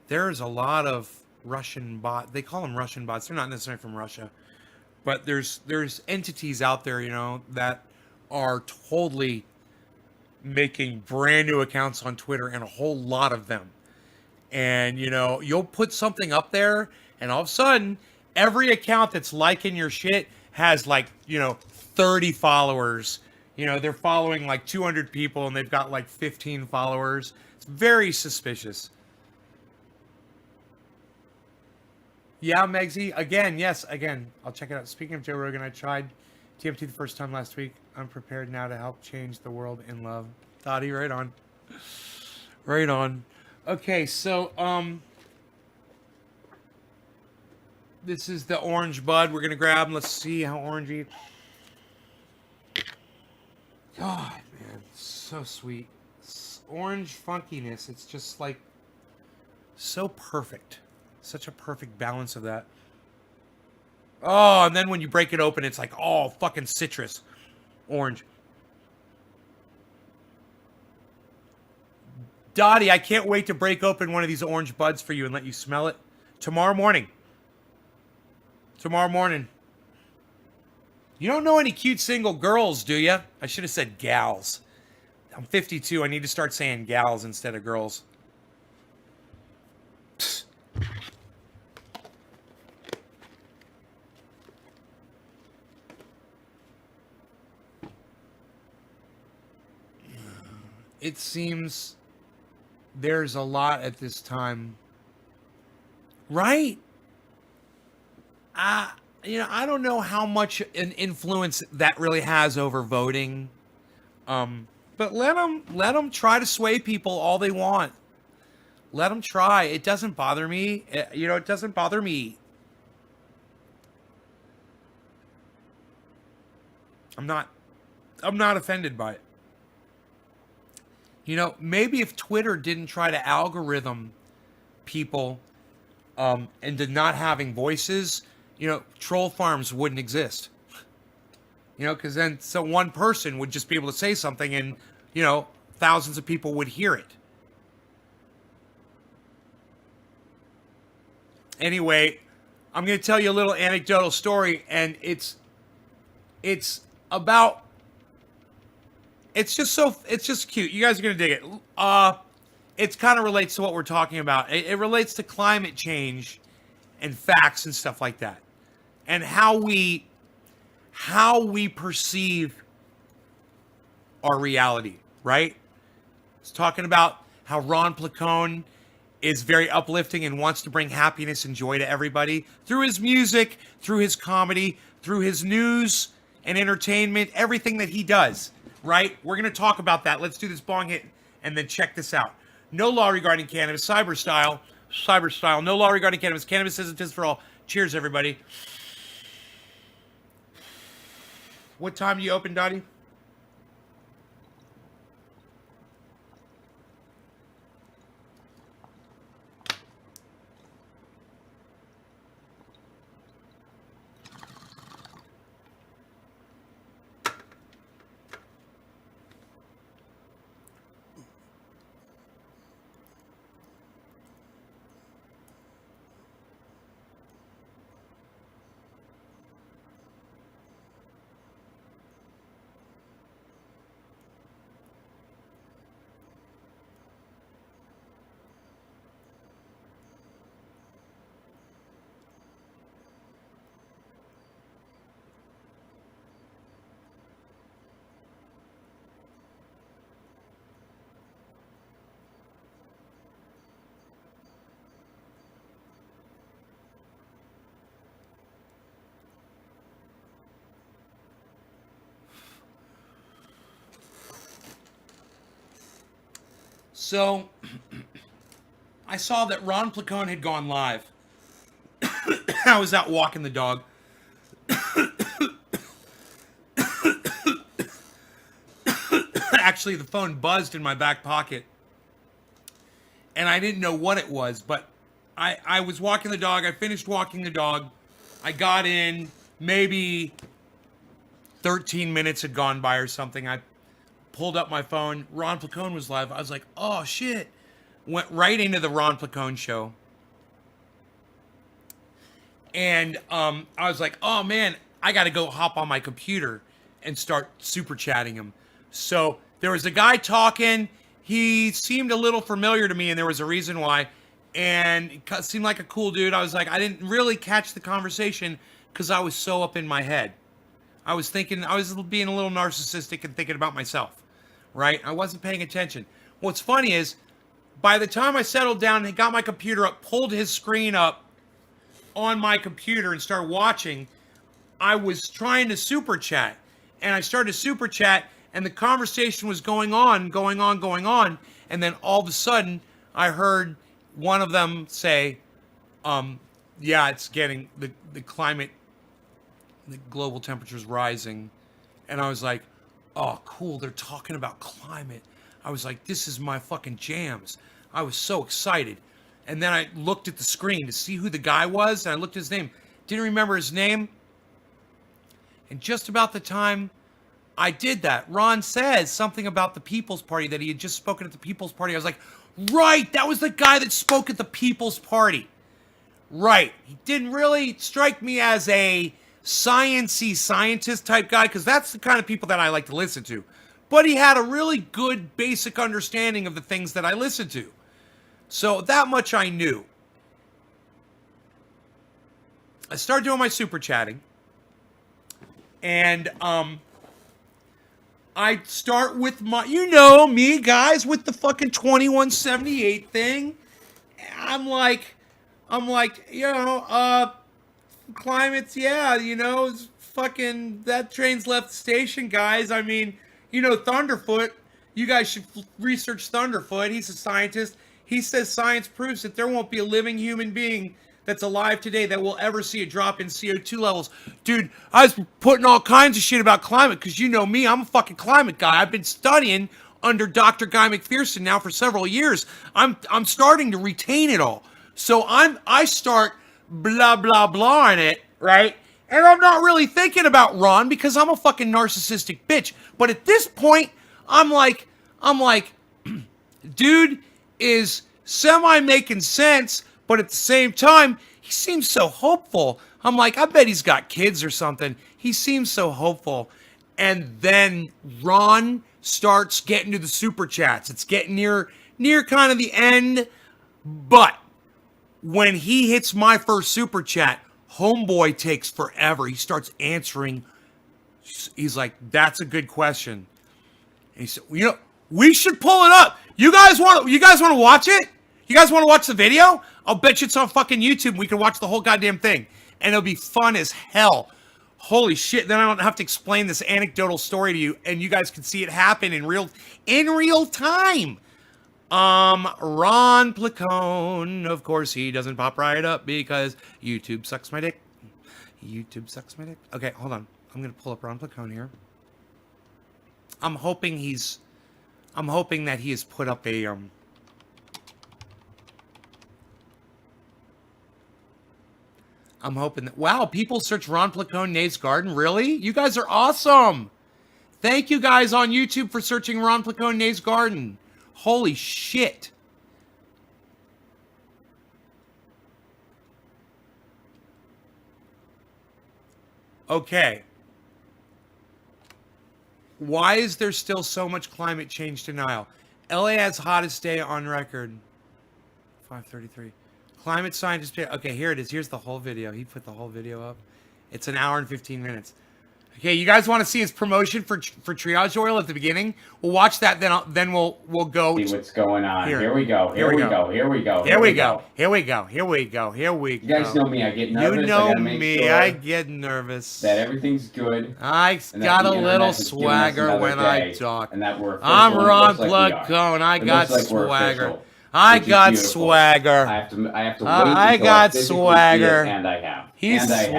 There's a lot of Russian bot. They call them Russian bots. They're not necessarily from Russia, but there's entities out there, that are totally making brand new accounts on Twitter, and a whole lot of them. And you'll put something up there, and all of a sudden, every account that's liking your shit has like, 30 followers. They're following like 200 people and they've got like 15 followers. It's very suspicious. Yeah, Megsy. Again, yes, again. I'll check it out. Speaking of Joe Rogan, I tried TMT the first time last week. I'm prepared now to help change the world in love. Dottie, right on. Right on. Okay, so, this is the orange bud we're going to grab. Let's see how orangey. God, man. So sweet. Orange funkiness. It's just like so perfect. Such a perfect balance of that. Oh, and then when you break it open, it's like, oh, fucking citrus. Orange. Dottie, I can't wait to break open one of these orange buds for you and let you smell it. Tomorrow morning. Tomorrow morning. You don't know any cute single girls, do you? I should have said gals. I'm 52. I need to start saying gals instead of girls. It seems there's a lot at this time. Right? I don't know how much an influence that really has over voting. But let them try to sway people all they want. Let them try. It doesn't bother me. It doesn't bother me. I'm not offended by it. Maybe if Twitter didn't try to algorithm people into not having voices, troll farms wouldn't exist. Because then one person would just be able to say something and, thousands of people would hear it. Anyway, I'm going to tell you a little anecdotal story, and it's about... It's just cute. You guys are going to dig it. It kind of relates to what we're talking about. It relates to climate change and facts and stuff like that. And how we perceive our reality, right? It's talking about how Ron Placone is very uplifting and wants to bring happiness and joy to everybody through his music, through his comedy, through his news and entertainment, everything that he does. Right? We're going to talk about that. Let's do this bong hit and then check this out. No law regarding cannabis. Cyber style. No law regarding cannabis. Cannabis isn't just for all. Cheers, everybody. What time do you open, Dottie? So, I saw that Ron Placone had gone live. I was out walking the dog. Actually, the phone buzzed in my back pocket. And I didn't know what it was, but I was walking the dog. I finished walking the dog. I got in. Maybe 13 minutes had gone by or something. I pulled up my phone. Ron Placone was live. I was like, oh, shit. Went right into the Ron Placone show. And I was like, oh, man, I got to go hop on my computer and start super chatting him. So there was a guy talking. He seemed a little familiar to me, and there was a reason why. and seemed like a cool dude. I was like, I didn't really catch the conversation because I was so up in my head. I was being a little narcissistic and thinking about myself, right? I wasn't paying attention. What's funny is, by the time I settled down and got my computer up, pulled his screen up on my computer and started watching, I was trying to super chat. And I started to super chat, and the conversation was going on. And then all of a sudden, I heard one of them say, yeah, it's getting, the climate, the global temperature's rising. And I was like, oh, cool, they're talking about climate. I was like, this is my fucking jams. I was so excited. And then I looked at the screen to see who the guy was, and I looked at his name. Didn't remember his name. And just about the time I did that, Ron says something about the People's Party, that he had just spoken at the People's Party. I was like, right, that was the guy that spoke at the People's Party. Right. He didn't really strike me as a sciencey scientist type guy, because that's the kind of people that I like to listen to. But he had a really good basic understanding of the things that I listen to. So that much I knew. I started doing my super chatting. And I start with my, you know me, guys, with the fucking 2178 thing. I'm like, you know, climates, yeah, you know, it's fucking, that train's left the station, guys. I mean, you know, Thunderfoot, you guys should research Thunderfoot. He's a scientist. He says science proves that there won't be a living human being that's alive today that will ever see a drop in CO2 levels. Dude, I was putting all kinds of shit about climate because you know me, I'm a fucking climate guy. I've been studying under Dr. Guy McPherson now for several years. I'm starting to retain it all. So I start blah, blah, blah in it, right? And I'm not really thinking about Ron because I'm a fucking narcissistic bitch. But at this point, I'm like, dude is semi-making sense, but at the same time, he seems so hopeful. I'm like, I bet he's got kids or something. He seems so hopeful. And then Ron starts getting to the super chats. It's getting near kind of the end. But when he hits my first super chat, homeboy takes forever. He starts answering. He's like, that's a good question. And he said, well, you know, we should pull it up. You guys want to watch it? You guys want to watch the video? I'll bet you it's on fucking YouTube. We can watch the whole goddamn thing. And it'll be fun as hell. Holy shit. Then I don't have to explain this anecdotal story to you. And you guys can see it happen in real time. Ron Placone, of course, he doesn't pop right up because YouTube sucks my dick. Okay, hold on. I'm going to pull up Ron Placone here. I'm hoping that he has put up a, I'm hoping that, wow, people search Ron Placone Nate's Garden. Really? You guys are awesome. Thank you guys on YouTube for searching Ron Placone Nate's Garden. Holy shit. Okay. Why is there still so much climate change denial? LA has hottest day on record. 5:33. Climate scientist. Okay, here it is. Here's the whole video. He put the whole video up. It's an hour and 15 minutes. Okay, you guys want to see his promotion for triage oil at the beginning? We'll watch that. Then we'll go. See what's going on. Here we go. Here we go. Here we go. You guys know me. I get nervous. You know I gotta make me. sure I get nervous. that everything's good. I got a little swagger when I talk. And that we're I'm Ron Placone. Placone. I got swagger. Official, I which is got beautiful. swagger. I have to wait I until got physically see swagger. it, and I have. He's and I have.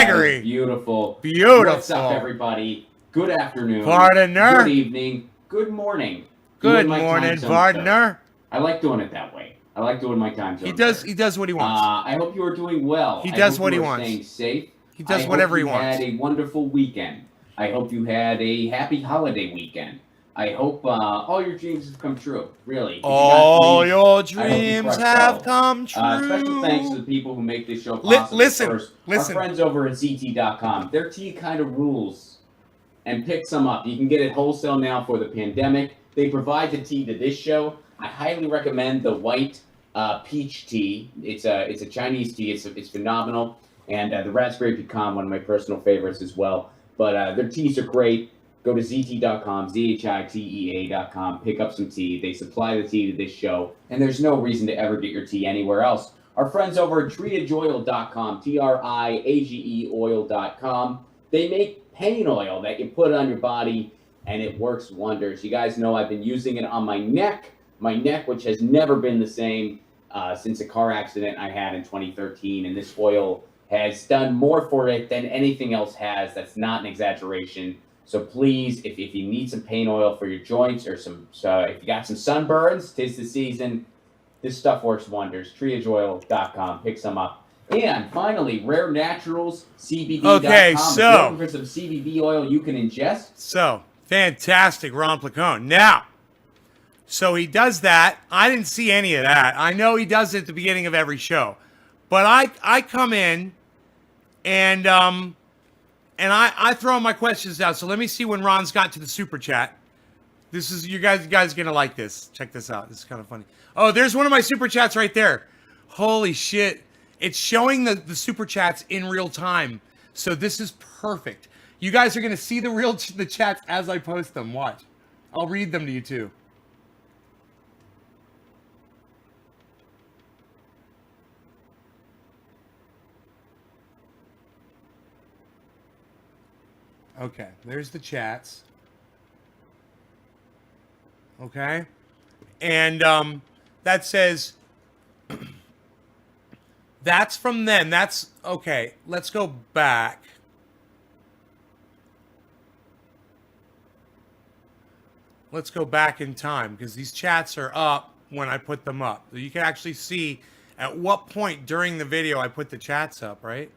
swaggery. That is beautiful. What's What's up, everybody? Good afternoon. Partner. Good evening. Good morning. Good Doing my morning, time zone partner. stuff. I like doing it that way. I like doing my time zone. He does stuff. what he wants. I hope you are doing well. He does I hope what you he are wants. Staying safe. He does I whatever hope he you wants. had a wonderful weekend. I hope you had a happy holiday weekend. I hope all your dreams have come true. Really. If you got All dreams, your I hope dreams you crush have those. come true. Special thanks to the people who make this show possible. Listen. Our friends over at ZT.com. Their tea kind of rules. And pick some up. You can get it wholesale now for the pandemic. They provide the tea to this show. I highly recommend the white peach tea. It's a Chinese tea. It's phenomenal. And the raspberry pecan, one of my personal favorites as well. But their teas are great. Go to zt.com, zhitea.com, pick up some tea. They supply the tea to this show, and there's no reason to ever get your tea anywhere else. Our friends over at triageoil.com, TRIAGE oil.com, they make pain oil that you put on your body, and it works wonders. You guys know I've been using it on my neck, which has never been the same since a car accident I had in 2013, and this oil has done more for it than anything else has. That's not an exaggeration. So please, if you need some pain oil for your joints or if you got some sunburns, 'tis the season. This stuff works wonders. Triageoil.com, pick some up. And finally, Rare Naturals, CBD.com. Okay, so if you're looking for some CBD oil you can ingest. So fantastic, Ron Placone. Now, so he does that. I didn't see any of that. I know he does it at the beginning of every show, but I come in and I throw my questions out. So let me see when Ron's got to the super chat. This is you guys are gonna like this. Check this out. This is kind of funny. Oh, there's one of my super chats right there. Holy shit! It's showing the super chats in real time. So this is perfect. You guys are gonna see the chats as I post them. Watch. I'll read them to you too. Okay, there's the chats. Okay, and that says that's from them. That's okay. Let's go back. Let's go back in time because these chats are up when I put them up. So you can actually see at what point during the video I put the chats up, right?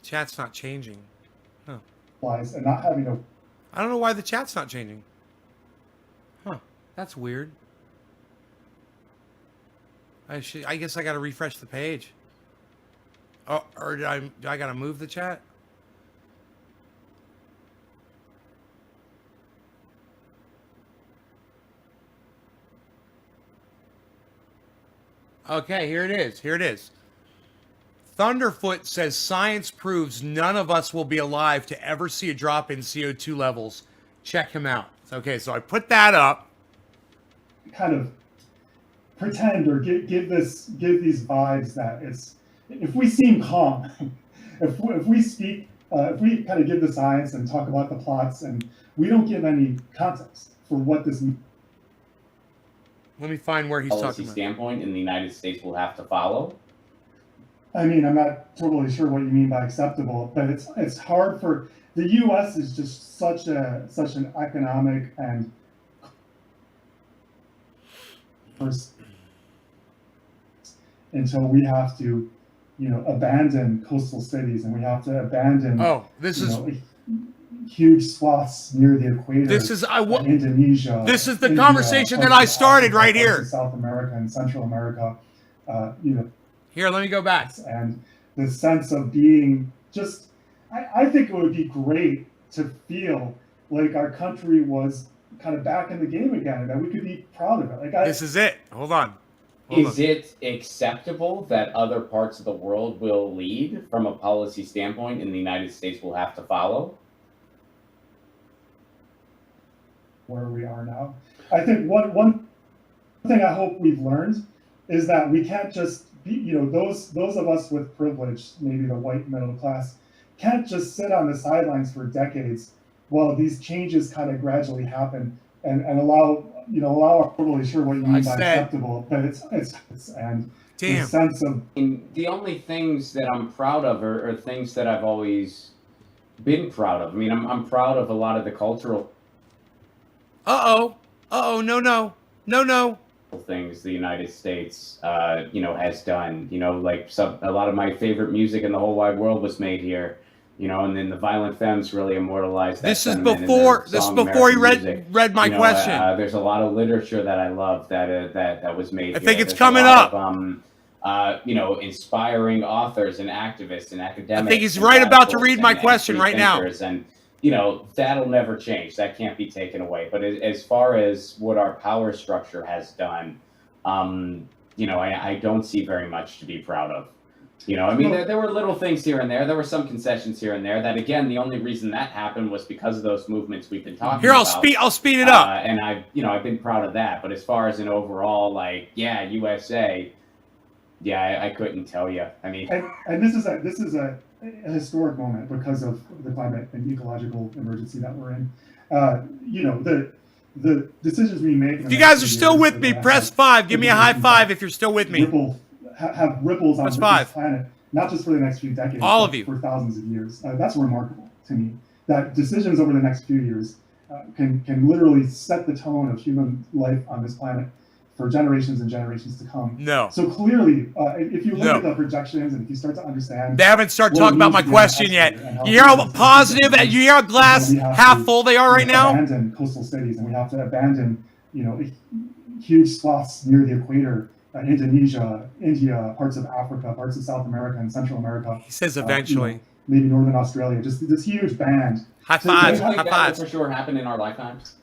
Chat's not changing. Huh. And not having to. I don't know why the chat's not changing. Huh. That's weird. I guess I gotta refresh the page. Oh, or do I gotta move the chat? Okay, here it is. Here it is. Thunderfoot says science proves none of us will be alive to ever see a drop in CO2 levels. Check him out. Okay, so I put that up. Kind of pretend or give these vibes that it's, if we seem calm, if we speak, if we kind of give the science and talk about the plots and we don't give any context for what this means. Let me find where he's talking Policy about. standpoint in the United States will have to follow. I mean, I'm not totally sure what you mean by acceptable, but it's hard for the U.S. is just such an economic and until we have to, abandon coastal cities and we have to abandon. Oh, this is huge swaths near the equator. This is Indonesia. This is the India, conversation that I started right here. South America and Central America, Here, let me go back. And the sense of being just, I think it would be great to feel like our country was kind of back in the game again and that we could be proud of it. This is it. Hold on. Is it acceptable that other parts of the world will lead from a policy standpoint and the United States will have to follow? Where we are now. I think one thing I hope we've learned is that we can't just be, those of us with privilege, maybe the white middle class, can't just sit on the sidelines for decades while these changes kind of gradually happen and allow, I'm totally sure what you mean by acceptable, but it's and damn. the sense of. And the only things that I'm proud of are things that I've always been proud of. I mean, I'm proud of a lot of the cultural No. things the United States, has done. Like a lot of my favorite music in the whole wide world was made here. And then the Violent Femmes really immortalized that. This is before he read my question. There's a lot of literature that I love that was made. I think here. it's coming up. Inspiring authors and activists and academics. I think he's right about to read my question right now. And that'll never change. That can't be taken away. But as far as what our power structure has done, I don't see very much to be proud of. There were little things here and there. There were some concessions here and there. That again, the only reason that happened was because of those movements we've been talking Here, about. I'll speed it up. And I've been proud of that. But as far as an overall, USA, I couldn't tell you. I mean, and this is a historic moment because of the climate and ecological emergency that we're in. The decisions we make. If you guys are still with me, press 5. Give me a high five if you're still with me. Have ripples on Press this 5. planet, not just for the next few decades, All but of you. for thousands of years. That's remarkable to me. That decisions over the next few years can literally set the tone of human life on this planet for generations and generations to come. No. So clearly, if you look at the projections and if you start to understand, They haven't started talking about my question yet. You hear how positive, you hear how glass half full they are right now? Abandon coastal cities, and we have to abandon, huge swaths near the equator. Indonesia, India, parts of Africa, parts of South America and Central America. He says eventually. Maybe Northern Australia. Just this huge band. High five. Do you think that will for sure happen in our lifetimes?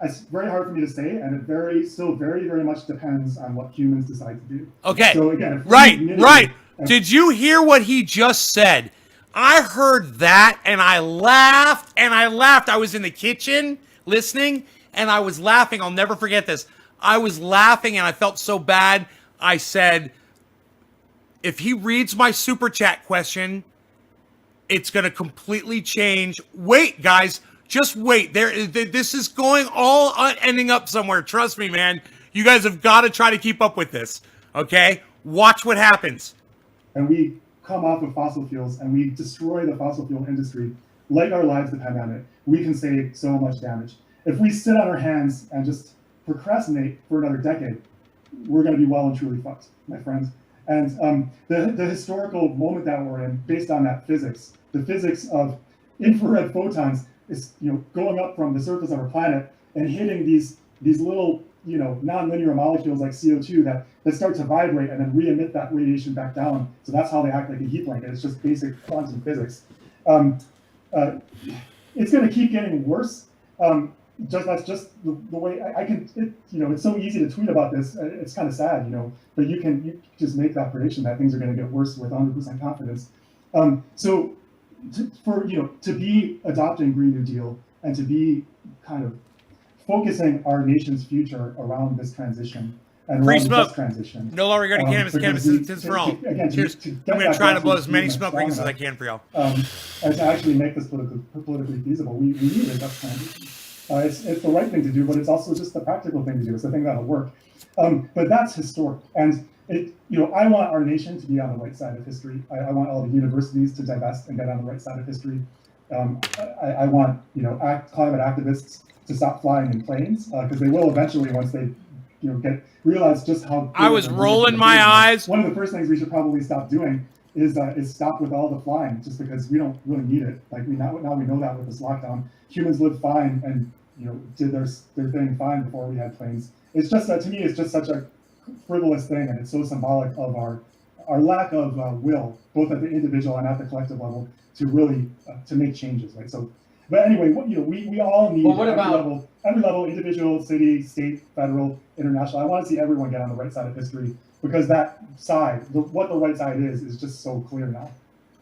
It's very hard for me to say, and it still very, very much depends on what humans decide to do. Okay. So again, Right. Did you hear what he just said? I heard that and I laughed. I was in the kitchen listening and I was laughing. I'll never forget this. I was laughing and I felt so bad. I said, if he reads my super chat question, it's going to completely change. Wait, guys, just wait. This is going all ending up somewhere. Trust me, man. You guys have got to try to keep up with this. Okay? Watch what happens. And we come off of fossil fuels and we destroy the fossil fuel industry. Like our lives depend on it. We can save so much damage. If we sit on our hands and just procrastinate for another decade, we're going to be well and truly fucked, my friends. And the historical moment that we're in, based on that physics, the physics of infrared photons is going up from the surface of our planet and hitting these little non-linear molecules like CO2 that start to vibrate and then re-emit that radiation back down. So that's how they act like a heat blanket. It's just basic quantum physics. It's going to keep getting worse. That's just the way I can. It's so easy to tweet about this. It's kind of sad, but you just make that prediction that things are going to get worse with 100% confidence. So to be adopting Green New Deal and to be kind of focusing our nation's future around this transition and Free around smoke. this transition. No law regarding cannabis. Cannabis is for all. Cheers. I'm going to try to blow as many smoke rings as I can for y'all. And to actually make this politically feasible, we need a just transition. It's the right thing to do, but it's also just the practical thing to do. It's the thing that'll work. But that's historic. And I want our nation to be on the right side of history. I want all the universities to divest and get on the right side of history. I want climate activists to stop flying in planes because they will eventually once they realize just how. I was rolling my eyes. One of the first things we should probably stop doing is stop with all the flying, just because we don't really need it. Like now we know that with this lockdown, humans lived fine and did their thing fine before we had planes. It's just to me, it's just such a frivolous thing, and it's so symbolic of our lack of will, both at the individual and at the collective level, to really to make changes. Right. So, but anyway, we all need every level, individual, city, state, federal, international. I want to see everyone get on the right side of history, because that side, what the right side is just so clear now.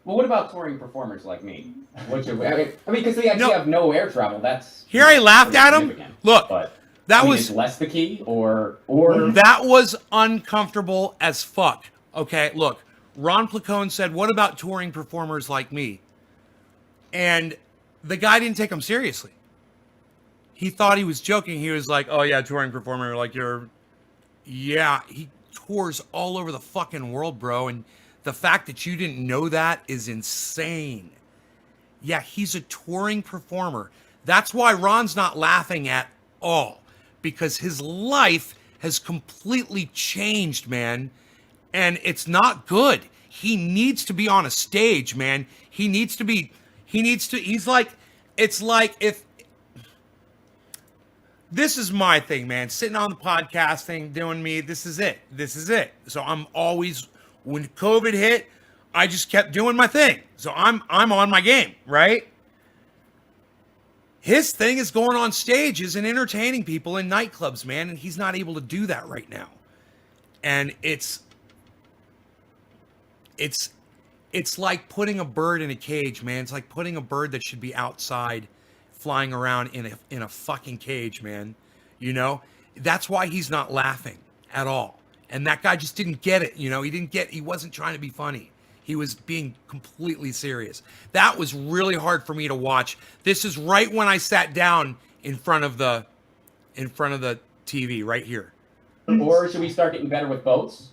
Well, what about touring performers like me? Because they actually have no air travel. That's here. I laughed at him. Look, but that was is less the key, or that was uncomfortable as fuck. Okay, look, Ron Placone said, "What about touring performers like me?" And the guy didn't take him seriously. He thought he was joking. He was like, "Oh yeah, touring performer, like you're." Yeah, he tours all over the fucking world, bro, and the fact that you didn't know that is insane. Yeah, he's a touring performer. That's why Ron's not laughing at all, because his life has completely changed, man, and it's not good. He needs to be on a stage, man. He's like, it's like if, this is my thing, man, sitting on the podcast thing, doing me, this is it. So I'm always, when COVID hit, I just kept doing my thing. So I'm on my game, right? His thing is going on stages and entertaining people in nightclubs, man, and he's not able to do that right now. And it's like putting a bird in a cage, man. It's like putting a bird that should be outside flying around in a fucking cage, man. You know? That's why he's not laughing at all. And that guy just didn't get it, you know? He wasn't trying to be funny. He was being completely serious. That was really hard for me to watch. This is right when I sat down in front of the TV right here. Or should we start getting better with boats?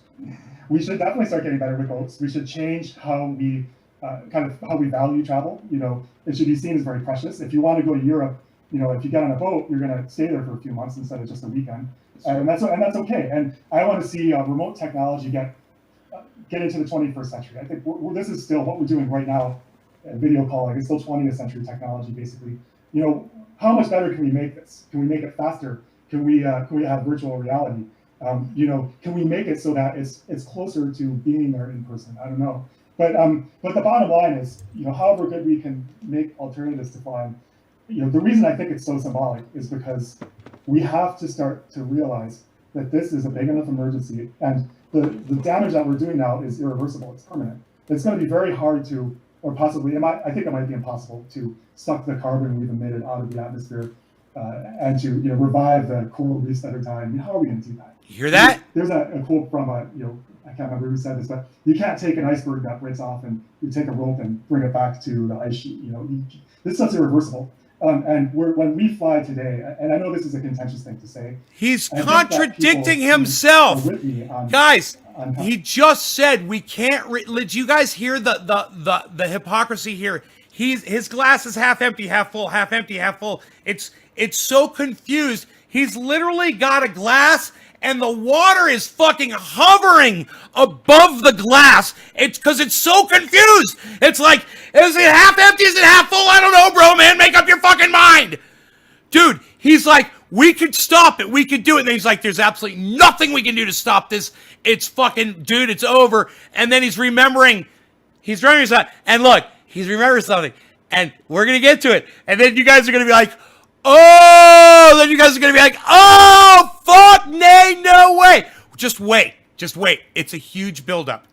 We should definitely start getting better with boats. We should change how we how we value travel. You know, it should be seen as very precious. If you want to go to Europe, you know, if you get on a boat, you're going to stay there for a few months instead of just a weekend, and that's okay. And I want to see remote technology get into the 21st century. I think this is still what we're doing right now. Video calling is still 20th century technology, basically. You know, how much better can we make this? Can we make it faster? Can we have virtual reality? You know, can we make it so that it's closer to being there in person? I don't know, but the bottom line is, you know, however good we can make alternatives to flying, you know, the reason I think it's so symbolic is because we have to start to realize that this is a big enough emergency, and the damage that we're doing now is irreversible. It's permanent. It's going to be very hard to, or possibly, I think it might be impossible to suck the carbon we've emitted out of the atmosphere and to, you know, revive the coral reefs that are dying. I mean, how are we going to do that? You hear that? There's a quote from you know, I can't remember who said this, but you can't take an iceberg that breaks off and you take a rope and bring it back to the ice sheet. You know, this stuff's irreversible. And when we fly today, and I know this is a contentious thing to say, he's contradicting himself, guys. He just said we can't. Did you guys hear the hypocrisy here? His glass is half empty, half full, half empty, half full. It's so confused. He's literally got a glass and the water is fucking hovering above the glass. It's because it's so confused. It's like, is it half empty? Is it half full? I don't know, bro, man. Make up your fucking mind. Dude, he's like, we could stop it. We could do it. And then he's like, there's absolutely nothing we can do to stop this. It's fucking, dude, it's over. And then he's remembering something. And look, he's remembering something. And we're going to get to it. And then you guys are going to be like, oh, then you guys are going to be like, oh, fuck, nay, no way. Just wait. It's a huge buildup.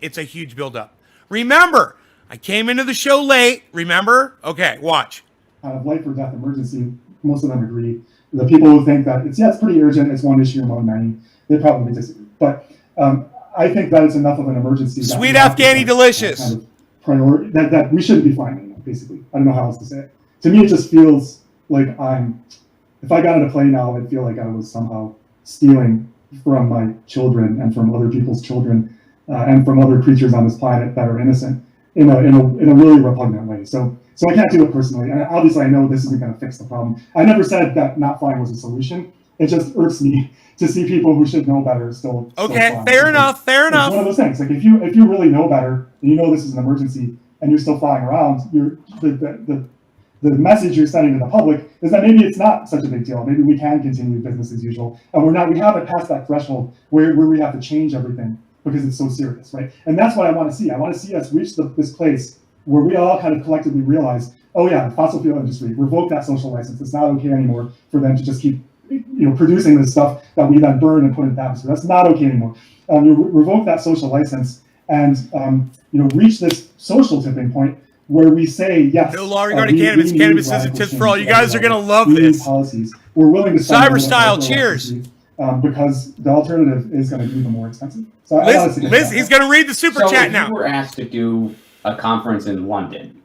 Remember, I came into the show late. Remember? Okay, watch. Kind of life or death emergency, most of them agree. The people who think that it's pretty urgent, it's one issue among many, they probably disagree. But I think that it's enough of an emergency. Sweet Afghani delicious. Kind of priority that we shouldn't be flying anymore, basically. I don't know how else to say it. To me, it just feels like if I got on a plane now, I'd feel like I was somehow stealing from my children and from other people's children and from other creatures on this planet that are innocent in a really repugnant way. So I can't do it personally. And obviously I know this isn't going to fix the problem. I never said that not flying was a solution. It just irks me to see people who should know better still. Okay, fair enough. It's one of those things. Like if you really know better and you know this is an emergency and you're still flying around, the message you're sending to the public is that maybe it's not such a big deal. Maybe we can continue business as usual, and we haven't passed that threshold where we have to change everything because it's so serious, right? And that's what I want to see. I want to see us reach this place where we all kind of collectively realize, oh yeah, the fossil fuel industry, revoke that social license. It's not okay anymore for them to just keep, you know, producing this stuff that we then burn and put in the atmosphere. That's not okay anymore. You revoke that social license and you know, reach this social tipping point where we say, yes, no law regarding cannabis. Cannabis isn't tips for all. You guys are going to love this. Policies. We're willing to cyber style. Cheers. Because the alternative is going to be even more expensive. So Liz, he's going to read the super chat now. If you were asked to do a conference in London,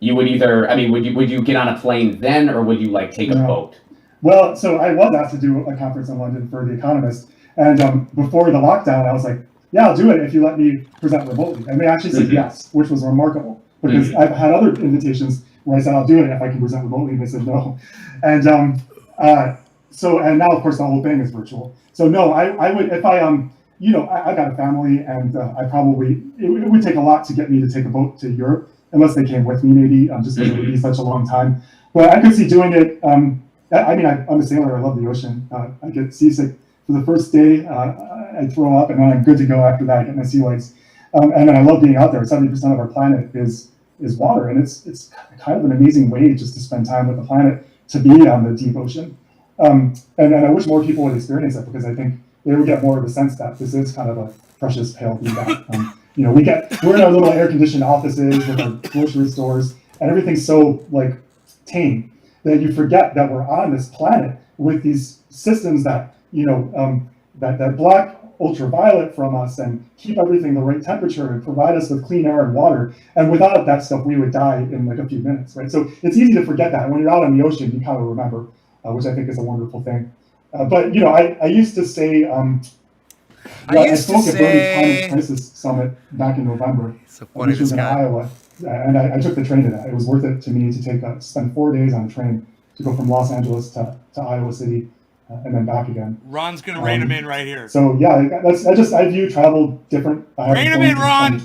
you would either, would you get on a plane then, or would you like take a boat? Well, so I was asked to do a conference in London for The Economist, and before the lockdown, I was like, yeah, I'll do it if you let me present remotely. And they actually said yes, which was remarkable. Because I've had other invitations where I said I'll do it if I can present remotely, and they said no. And and now of course the whole thing is virtual. So no, I would if I you know, I got a family, and I probably it would take a lot to get me to take a boat to Europe unless they came with me, maybe just because it would be such a long time. But I could see doing it. I'm a sailor. I love the ocean. I get seasick for the first day. I throw up, and then I'm good to go after that. I get my sea legs. And then I love being out there. 70% of our planet is water, and it's kind of an amazing way just to spend time with the planet, to be on the deep ocean. And I wish more people would experience it, because I think they would get more of a sense that this is kind of a precious pale blue dot. We're in our little air conditioned offices with our grocery stores, and everything's so like tame that you forget that we're on this planet with these systems that that block ultraviolet from us and keep everything the right temperature and provide us with clean air and water. And without that stuff, we would die in like a few minutes, right? So it's easy to forget that. When you're out on the ocean, you kind of remember, which I think is a wonderful thing. But I used to say, I spoke at Bernie's Climate Crisis Summit back in November, which was in Iowa, and I took the train to that. It was worth it to me to spend 4 days on a train to go from Los Angeles to Iowa City. And then back again. Ron's gonna rein him in right here. So yeah, I view travel different. Rein him in, Ron.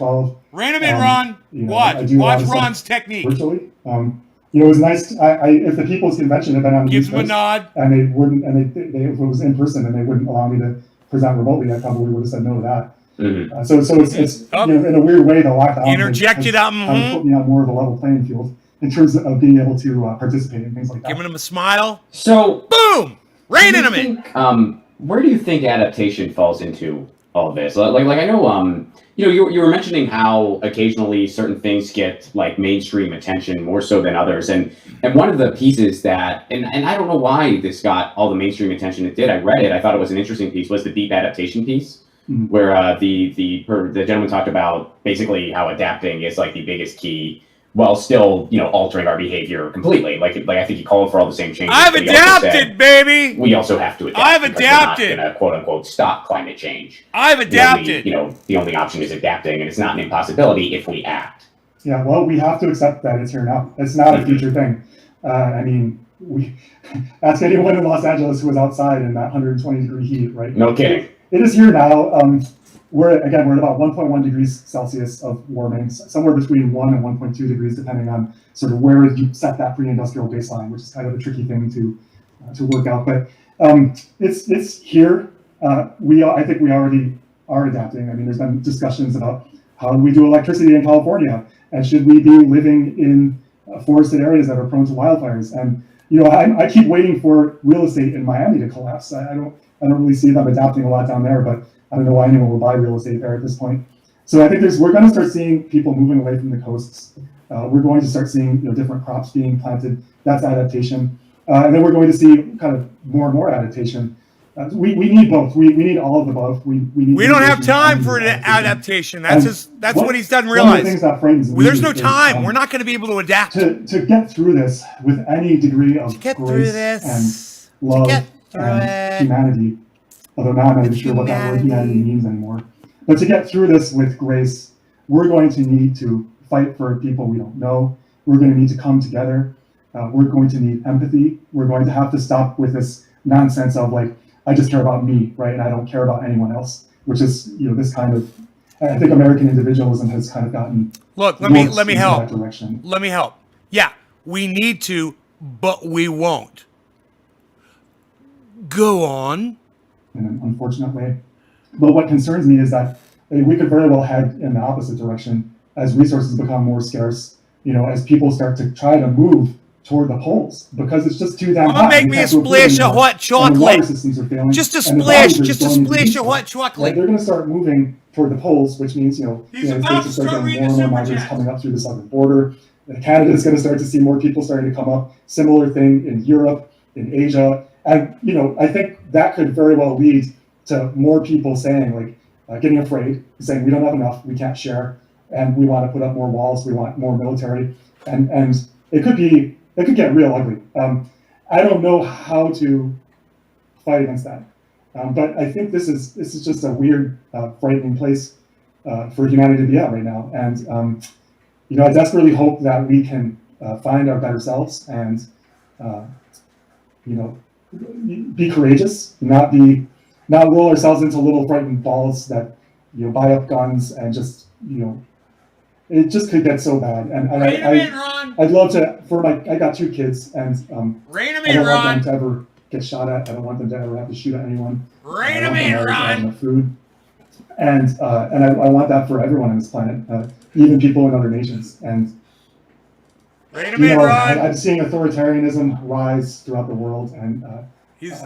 Rein him in, Ron. Watch Ron's technique. Virtually, it was nice. If the People's Convention had been on the gives East him a Coast, nod, and they wouldn't, and they if it was in person and they wouldn't allow me to present remotely, I probably would have said no to that. Mm-hmm. So it's in a weird way, the lockdown interjected out, put me on more of a level playing field in terms of being able to participate in things like that. giving him a smile. So boom. Reining him in. Where do you think adaptation falls into all this? Like I know, you were mentioning how occasionally certain things get like mainstream attention more so than others, and one of the pieces that, and I don't know why this got all the mainstream attention it did. I read it. I thought it was an interesting piece. Was the deep adaptation piece, where the gentleman talked about basically how adapting is like the biggest key, while still, altering our behavior completely. Like I think he called for all the same changes. I've adapted, baby. We also have to adapt. I've adapted. We're not gonna, quote unquote, stop climate change. I've adapted. The only option is adapting, and it's not an impossibility if we act. Yeah, well, we have to accept that it's here now. It's not a future thing. We ask anyone in Los Angeles who was outside in that 120-degree heat, right? No kidding. It is here now. We're at about 1.1 degrees Celsius of warming, somewhere between 1 and 1.2 degrees, depending on sort of where you set that pre-industrial baseline, which is kind of a tricky thing to work out. But it's here. I think we already are adapting. There's been discussions about how do we do electricity in California, and should we be living in forested areas that are prone to wildfires? And I keep waiting for real estate in Miami to collapse. I don't really see them adapting a lot down there, but I don't know why anyone will buy real estate there at this point. So I think we're going to start seeing people moving away from the coasts. We're going to start seeing different crops being planted. That's adaptation. And then we're going to see kind of more and more adaptation. We need both. We need all of the above. We don't have time for an adaptation. That's what he's done realize. One of the things that frames there's no time. We're not going to be able to adapt. To get through this with any degree of grace and love and humanity. Although now I'm not even sure what that word humanity means anymore. But to get through this with grace, we're going to need to fight for people we don't know. We're going to need to come together. We're going to need empathy. We're going to have to stop with this nonsense of like, I just care about me, right? And I don't care about anyone else, which is, this kind of, I think American individualism has kind of gotten. Look, let me help. Let me help. Yeah, we need to, but we won't. Go on. In an unfortunate way. But what concerns me is that we could very well head in the opposite direction as resources become more scarce, as people start to try to move toward the poles because it's just too damn hot. Make me a splash of hot chocolate. Just a splash of hot chocolate. They're going to start moving toward the poles, which means, the United States will start getting more and more migrants coming up through the southern border. Canada is going to start to see more people starting to come up. Similar thing in Europe, in Asia. And, I think that could very well lead to more people saying, getting afraid, saying we don't have enough, we can't share, and we want to put up more walls, we want more military. And it could get real ugly. I don't know how to fight against that. But I think this is just a weird, frightening place for humanity to be at right now. And, I desperately hope that we can find our better selves and, be courageous, not roll ourselves into little frightened balls that buy up guns and just it just could get so bad. And I'd love to I got 2 kids and I don't want them to ever get shot at. I don't want them to ever have to shoot at anyone. Rein them in, Ron. Food. And I want that for everyone on this planet, even people in other nations. And Bring him in, Ron. I'm seeing authoritarianism rise throughout the world, and I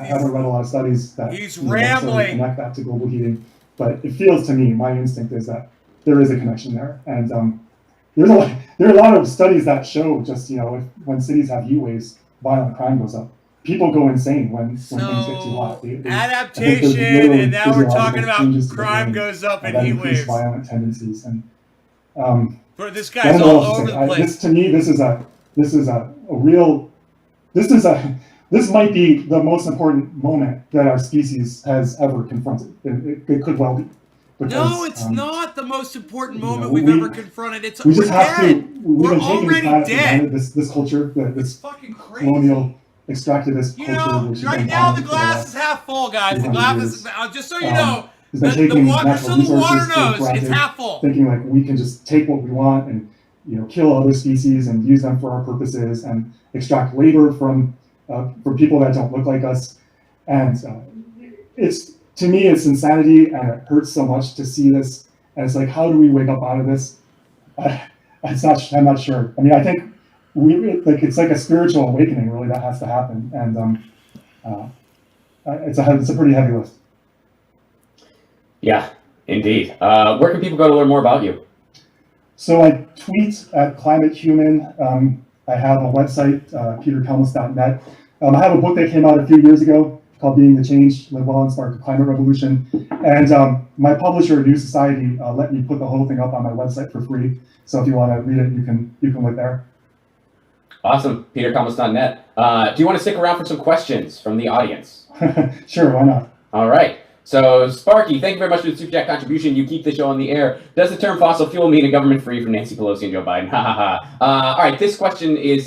haven't read a lot of studies that rambling. connect that to global heating, but it feels to me, my instinct is that there is a connection there, and there are a lot of studies that show just when cities have heat waves, violent crime goes up. People go insane when things get too hot. Adaptation, and now we're talking about crime goes up in heat waves. Violent tendencies, and Bro, this guy's all over the place. To me, this might be the most important moment that our species has ever confronted. It could well be. Because, no, it's not the most important moment we've ever confronted. We've been already dead. This culture, this fucking crazy. Colonial extractivist culture. Right now the glass is half full, guys. The glass is, just so you know, the water knows it's half full. Thinking like we can just take what we want and kill other species and use them for our purposes and extract labor from people that don't look like us, and to me it's insanity, and it hurts so much to see this. And it's like, how do we wake up out of this? I'm not sure. I mean, I think it's like a spiritual awakening, really, that has to happen, and it's a pretty heavy lift. Yeah, indeed. Where can people go to learn more about you? So I tweet at Climate Human. I have a website, peterkalmus.net. I have a book that came out a few years ago called Being the Change, Live Well and Spark the Climate Revolution. And my publisher, New Society, let me put the whole thing up on my website for free. So if you want to read it, you can look there. Awesome. peterkalmus.net. Do you want to stick around for some questions from the audience? Sure, why not? All right. So, Sparky, thank you very much for the Super Chat contribution. You keep the show on the air. Does the term fossil fuel mean a government free from Nancy Pelosi and Joe Biden? Ha ha ha. All right, this question is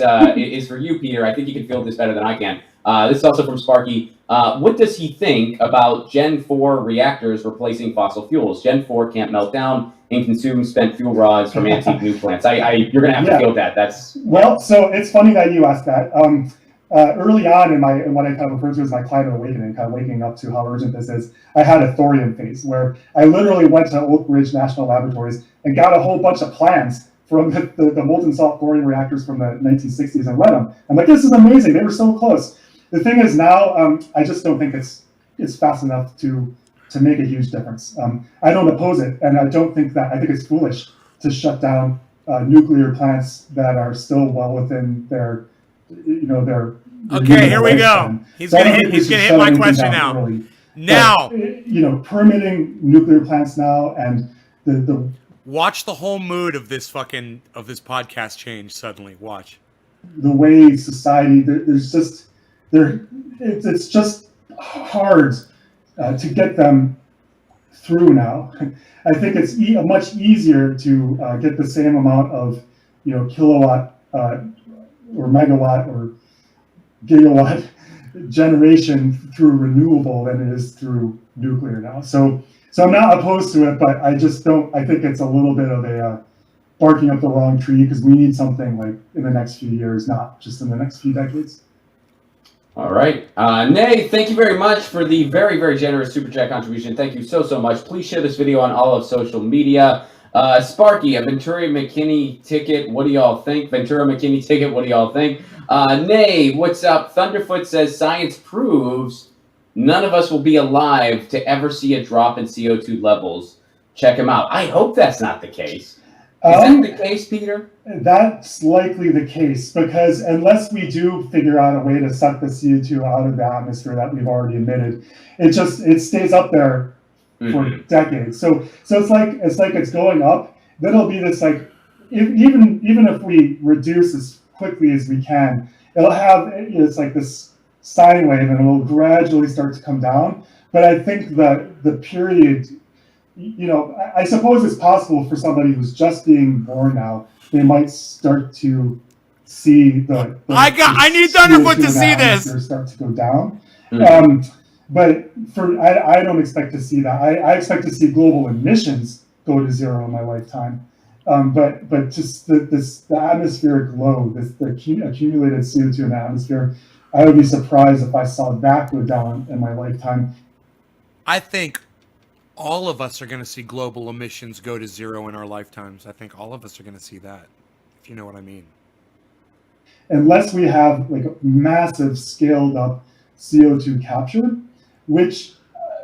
for you, Peter. I think you can field this better than I can. This is also from Sparky. What does he think about Gen 4 reactors replacing fossil fuels? Gen 4 can't melt down and consume spent fuel rods from antique nuke plants. You're going to have to field that. Well, so it's funny that you asked that. Early on in what I kind of refer to as my climate awakening, kind of waking up to how urgent this is, I had a thorium phase where I literally went to Oak Ridge National Laboratories and got a whole bunch of plans from the molten salt thorium reactors from the 1960s and read them. I'm like, this is amazing. They were so close. The thing is now, I just don't think it's fast enough to make a huge difference. I don't oppose it, and I think it's foolish to shut down nuclear plants that are still well within their Okay, here we go. He's gonna hit my question now. Early. Now, but, permitting nuclear plants now, and the watch the whole mood of this podcast change suddenly. Watch the way society. It's just hard to get them through now. I think it's much easier to get the same amount of kilowatt or megawatt or gigawatt generation through renewable than it is through nuclear now. So I'm not opposed to it, but I just don't. I think it's a little bit of a barking up the wrong tree, because we need something like in the next few years, not just in the next few decades. All right. Nay, thank you very much for the very, very generous Super Chat contribution. Thank you so much. Please share this video on all of social media. Sparky, a Ventura McKinney ticket. What do y'all think? Ventura McKinney ticket. What do y'all think? Nay, what's up? Thunderfoot says science proves none of us will be alive to ever see a drop in CO2 levels. Check him out. I hope that's not the case. Is that the case, Peter? That's likely the case, because unless we do figure out a way to suck the CO2 out of the atmosphere that we've already emitted, it stays up there for decades. So it's like it's going up. Then it'll be this even if we reduce as quickly as we can, it's like this sine wave, and it will gradually start to come down. But I think that the period, I suppose it's possible for somebody who's just being born now, they might start to see I need Thunderfoot to see this. Start to go down. But I don't expect to see that. I expect to see global emissions go to zero in my lifetime. But just the atmospheric load, the accumulated CO2 in the atmosphere, I would be surprised if I saw that go down in my lifetime. I think all of us are going to see global emissions go to zero in our lifetimes. I think all of us are going to see that, if you know what I mean. unless we have like a massive scaled up CO2 capture, which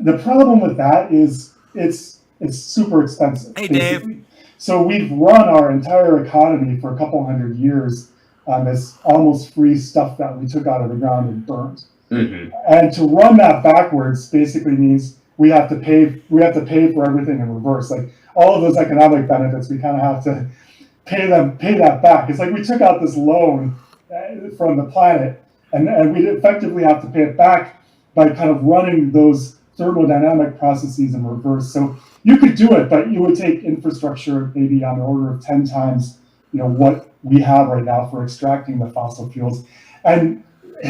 the problem with that is it's super expensive. Hey, basically. Dave. So we've run our entire economy for a couple hundred years on this almost free stuff that we took out of the ground and burned. Mm-hmm. And to run that backwards basically means we have to pay for everything in reverse. Like all of those economic benefits, we kind of have to pay that back. It's like we took out this loan from the planet, and we effectively have to pay it back by kind of running those thermodynamic processes in reverse. So you could do it, but you would take infrastructure maybe on the order of 10 times, what we have right now for extracting the fossil fuels. And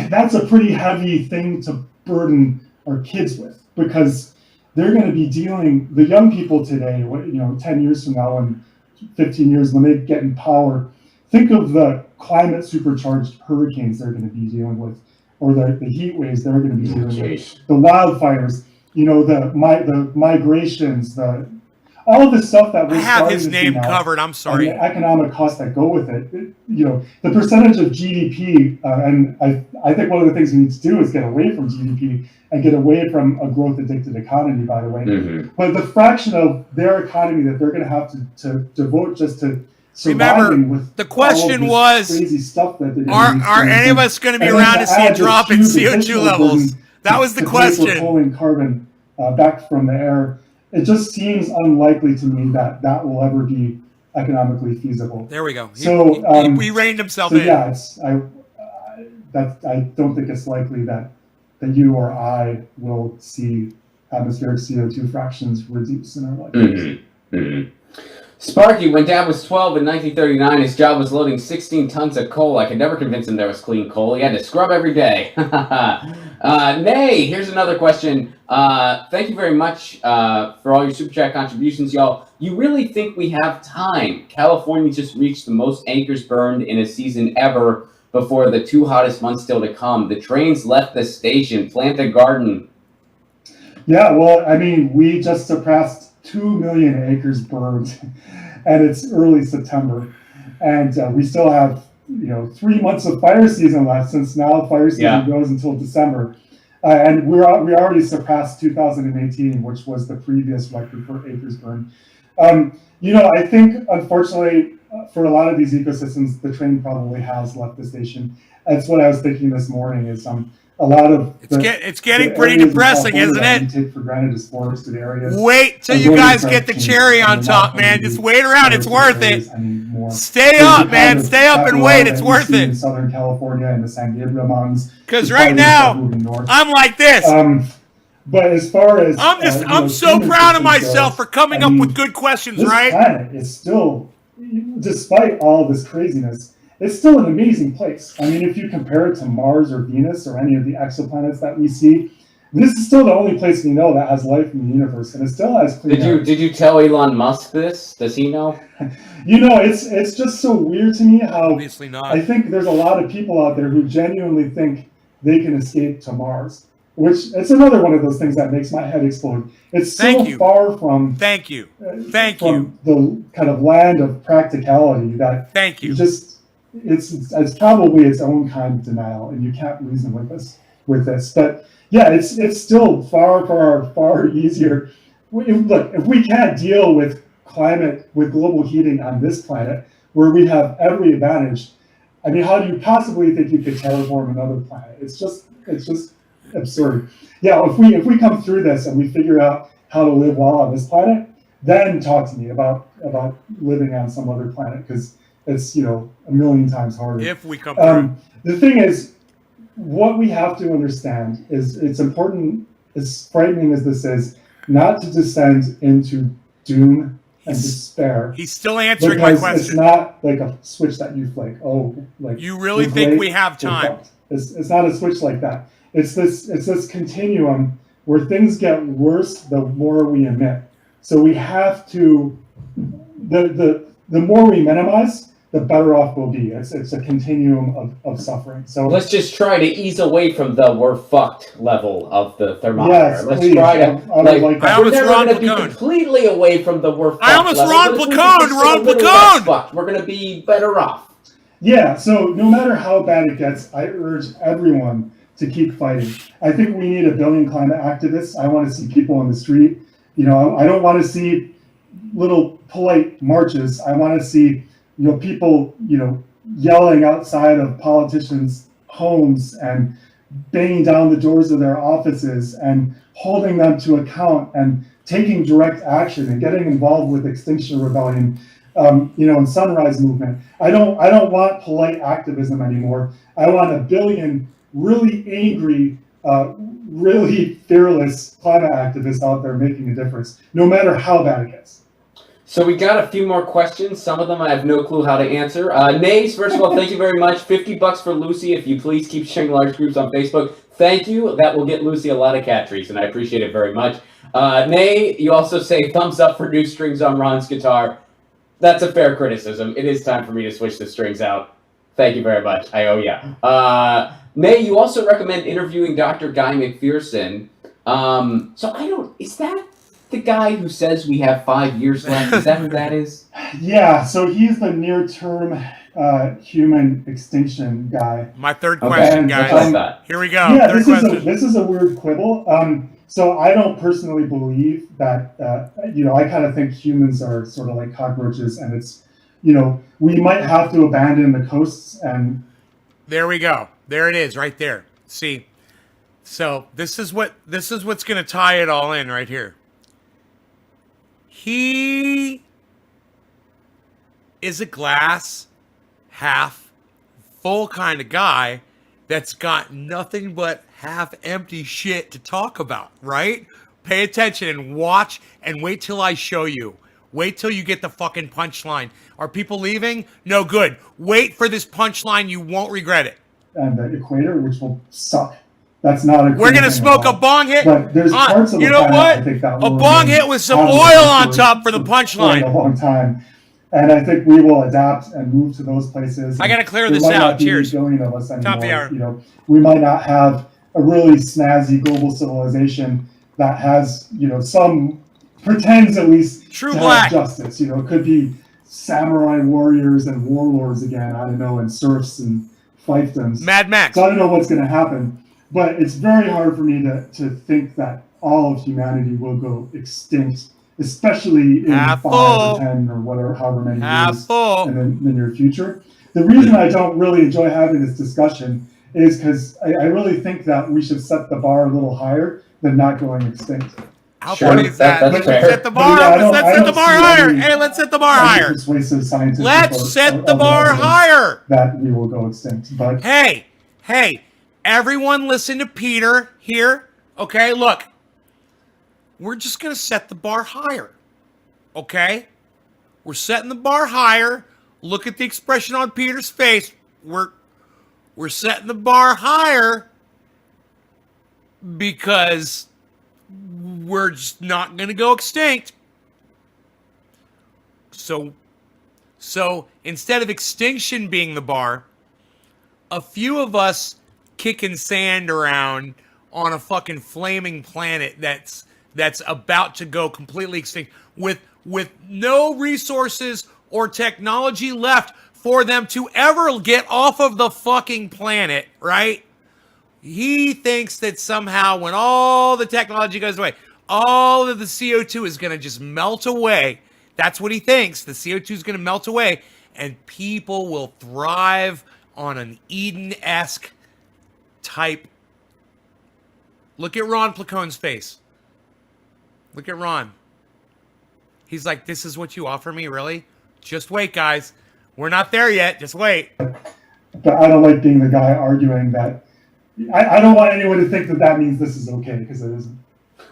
that's a pretty heavy thing to burden our kids with, because they're going to be dealing, the young people today, 10 years from now and 15 years when they get in power, think of the climate supercharged hurricanes they're going to be dealing with, or the heat waves they're going to be dealing with, the wildfires, the migrations, all of the stuff that I have his name covered. I'm sorry. And the economic costs that go with it. The percentage of GDP, and I think one of the things we need to do is get away from GDP and get away from a growth addicted economy, by the way. Mm-hmm. But the fraction of their economy that they're going to have to devote just to surviving with the question was, crazy stuff that are any of us going to be around to see a drop in CO2 levels? That was the question. Pulling carbon back from the air. It just seems unlikely to me that will ever be economically feasible. There we go. So he reined himself in. in. Yeah, I don't think it's likely that you or I will see atmospheric CO2 fractions reduce in our lifetimes. Mm-hmm. Mm-hmm. Sparky, when Dad was 12 in 1939, his job was loading 16 tons of coal. I could never convince him there was clean coal. He had to scrub every day. Nay, here's another question. Thank you very much for all your Super Chat contributions, y'all. You really think we have time? California just reached the most acres burned in a season ever before the 2 hottest months still to come. The trains left the station. Plant a garden. Yeah, well, I mean, we just surpassed 2 million acres burned, and it's early September, and we still have 3 months of fire season left, since now fire season goes until December, and we already surpassed 2018, which was the previous record for acres burned. I think unfortunately for a lot of these ecosystems, the train probably has left the station. That's what I was thinking this morning. Is a lot of it's getting pretty depressing, isn't it? We take for granted as forested areas. Wait till you guys get the cherry on top, man. Just wait around. It's worth it. Stay up, man. Stay up and wait. It's worth it. In Southern California and the San Gabriel Mountains. Because right now, I'm like this. But as far as I'm so proud of myself for coming up with good questions, right? This planet is still, despite all this craziness, it's still an amazing place. I mean, if you compare it to Mars or Venus or any of the exoplanets that we see, this is still the only place we know that has life in the universe, and it still has clean air. Did you tell Elon Musk this? Does he know? It's just so weird to me how obviously not. I think there's a lot of people out there who genuinely think they can escape to Mars, which it's another one of those things that makes my head explode. It's so far from the kind of land of practicality that it's probably its own kind of denial, and you can't reason with this. But yeah, it's still far easier. Look, if we can't deal with global heating on this planet, where we have every advantage, I mean, how do you possibly think you could terraform another planet? It's just absurd. Yeah, if we come through this and we figure out how to live well on this planet, then talk to me about living on some other planet, because it's a million times harder. If we come through. The thing is, what we have to understand is it's important, as frightening as this is, not to descend into doom and despair. He's still answering my question. It's not like a switch that you flick. You really think we have time? It's not a switch like that. It's this continuum where things get worse the more we emit. So we have to, the more we minimize, the better off we'll be. It's a continuum of suffering. So let's just try to ease away from the "we're fucked" level of the thermometer. Yes, let's please. try to. We're never going to be Platoon. completely away from the "we're fucked" I almost level. Ron Platoon. We're going to be better off. Yeah, so no matter how bad it gets, I urge everyone to keep fighting. I think we need 1 billion climate activists. I want to see people on the street. I don't want to see little polite marches. I want to see, people, yelling outside of politicians' homes and banging down the doors of their offices and holding them to account and taking direct action and getting involved with Extinction Rebellion, and Sunrise Movement. I don't want polite activism anymore. I want 1 billion really angry, really fearless climate activists out there making a difference, no matter how bad it gets. So we got a few more questions. Some of them I have no clue how to answer. Nays, first of all, thank you very much. $50 for Lucy. If you please keep sharing large groups on Facebook. Thank you. That will get Lucy a lot of cat treats, and I appreciate it very much. Nay, you also say thumbs up for new strings on Ron's guitar. That's a fair criticism. It is time for me to switch the strings out. Thank you very much. I owe ya. Nay, you also recommend interviewing Dr. Guy McPherson. Is that the guy who says we have 5 years left? Is that who that is? Yeah, so he's the near-term human extinction guy. My third question, guys. Here we go. Yeah, third question. This is a weird quibble. So I don't personally believe that, I kind of think humans are sort of like cockroaches, and it's, we might have to abandon the coasts and... There we go. There it is, right there. See? So this is what's going to tie it all in right here. He is a glass half full kind of guy that's got nothing but half empty shit to talk about, right? Pay attention and watch and wait till I show you. Wait till you get the fucking punchline. Are people leaving? No, good. Wait for this punchline. You won't regret it. And the equator, which will suck. That's not a. We're gonna smoke a bong hit. But there's parts of the planet, I think, that a bong hit with some oil on top for the punchline. A long time, and I think we will adapt and move to those places. I gotta clear this out. Cheers. Of us anymore. Top of the hour. We might not have a really snazzy global civilization that has, some pretends at least true to black have justice. It could be samurai warriors and warlords again. I don't know, and serfs and fiefdoms. Mad Max. So I don't know what's going to happen. But it's very hard for me to think that all of humanity will go extinct, especially in 5 or 10 or whatever, however many years in the near future. The reason I don't really enjoy having this discussion is because I really think that we should set the bar a little higher than not going extinct. How funny is that? Let's set the bar. Let's set the bar higher. Hey, let's set the bar higher. Persuasive scientific. Let's set the bar higher. That we will go extinct. But hey. Everyone listen to Peter here. Okay, look. We're just going to set the bar higher. Okay? We're setting the bar higher. Look at the expression on Peter's face. We're setting the bar higher because we're just not going to go extinct. So instead of extinction being the bar, a few of us kicking sand around on a fucking flaming planet that's about to go completely extinct with no resources or technology left for them to ever get off of the fucking planet, right? He thinks that somehow when all the technology goes away, all of the CO2 is going to just melt away. That's what he thinks. The CO2 is going to melt away and people will thrive on an Eden-esque type. Look at Ron Placone's face. Look at Ron. He's like, this is what you offer me, really? Just wait, guys. We're not there yet. Just wait. But I don't like being the guy arguing that. I don't want anyone to think that means this is okay, because it isn't.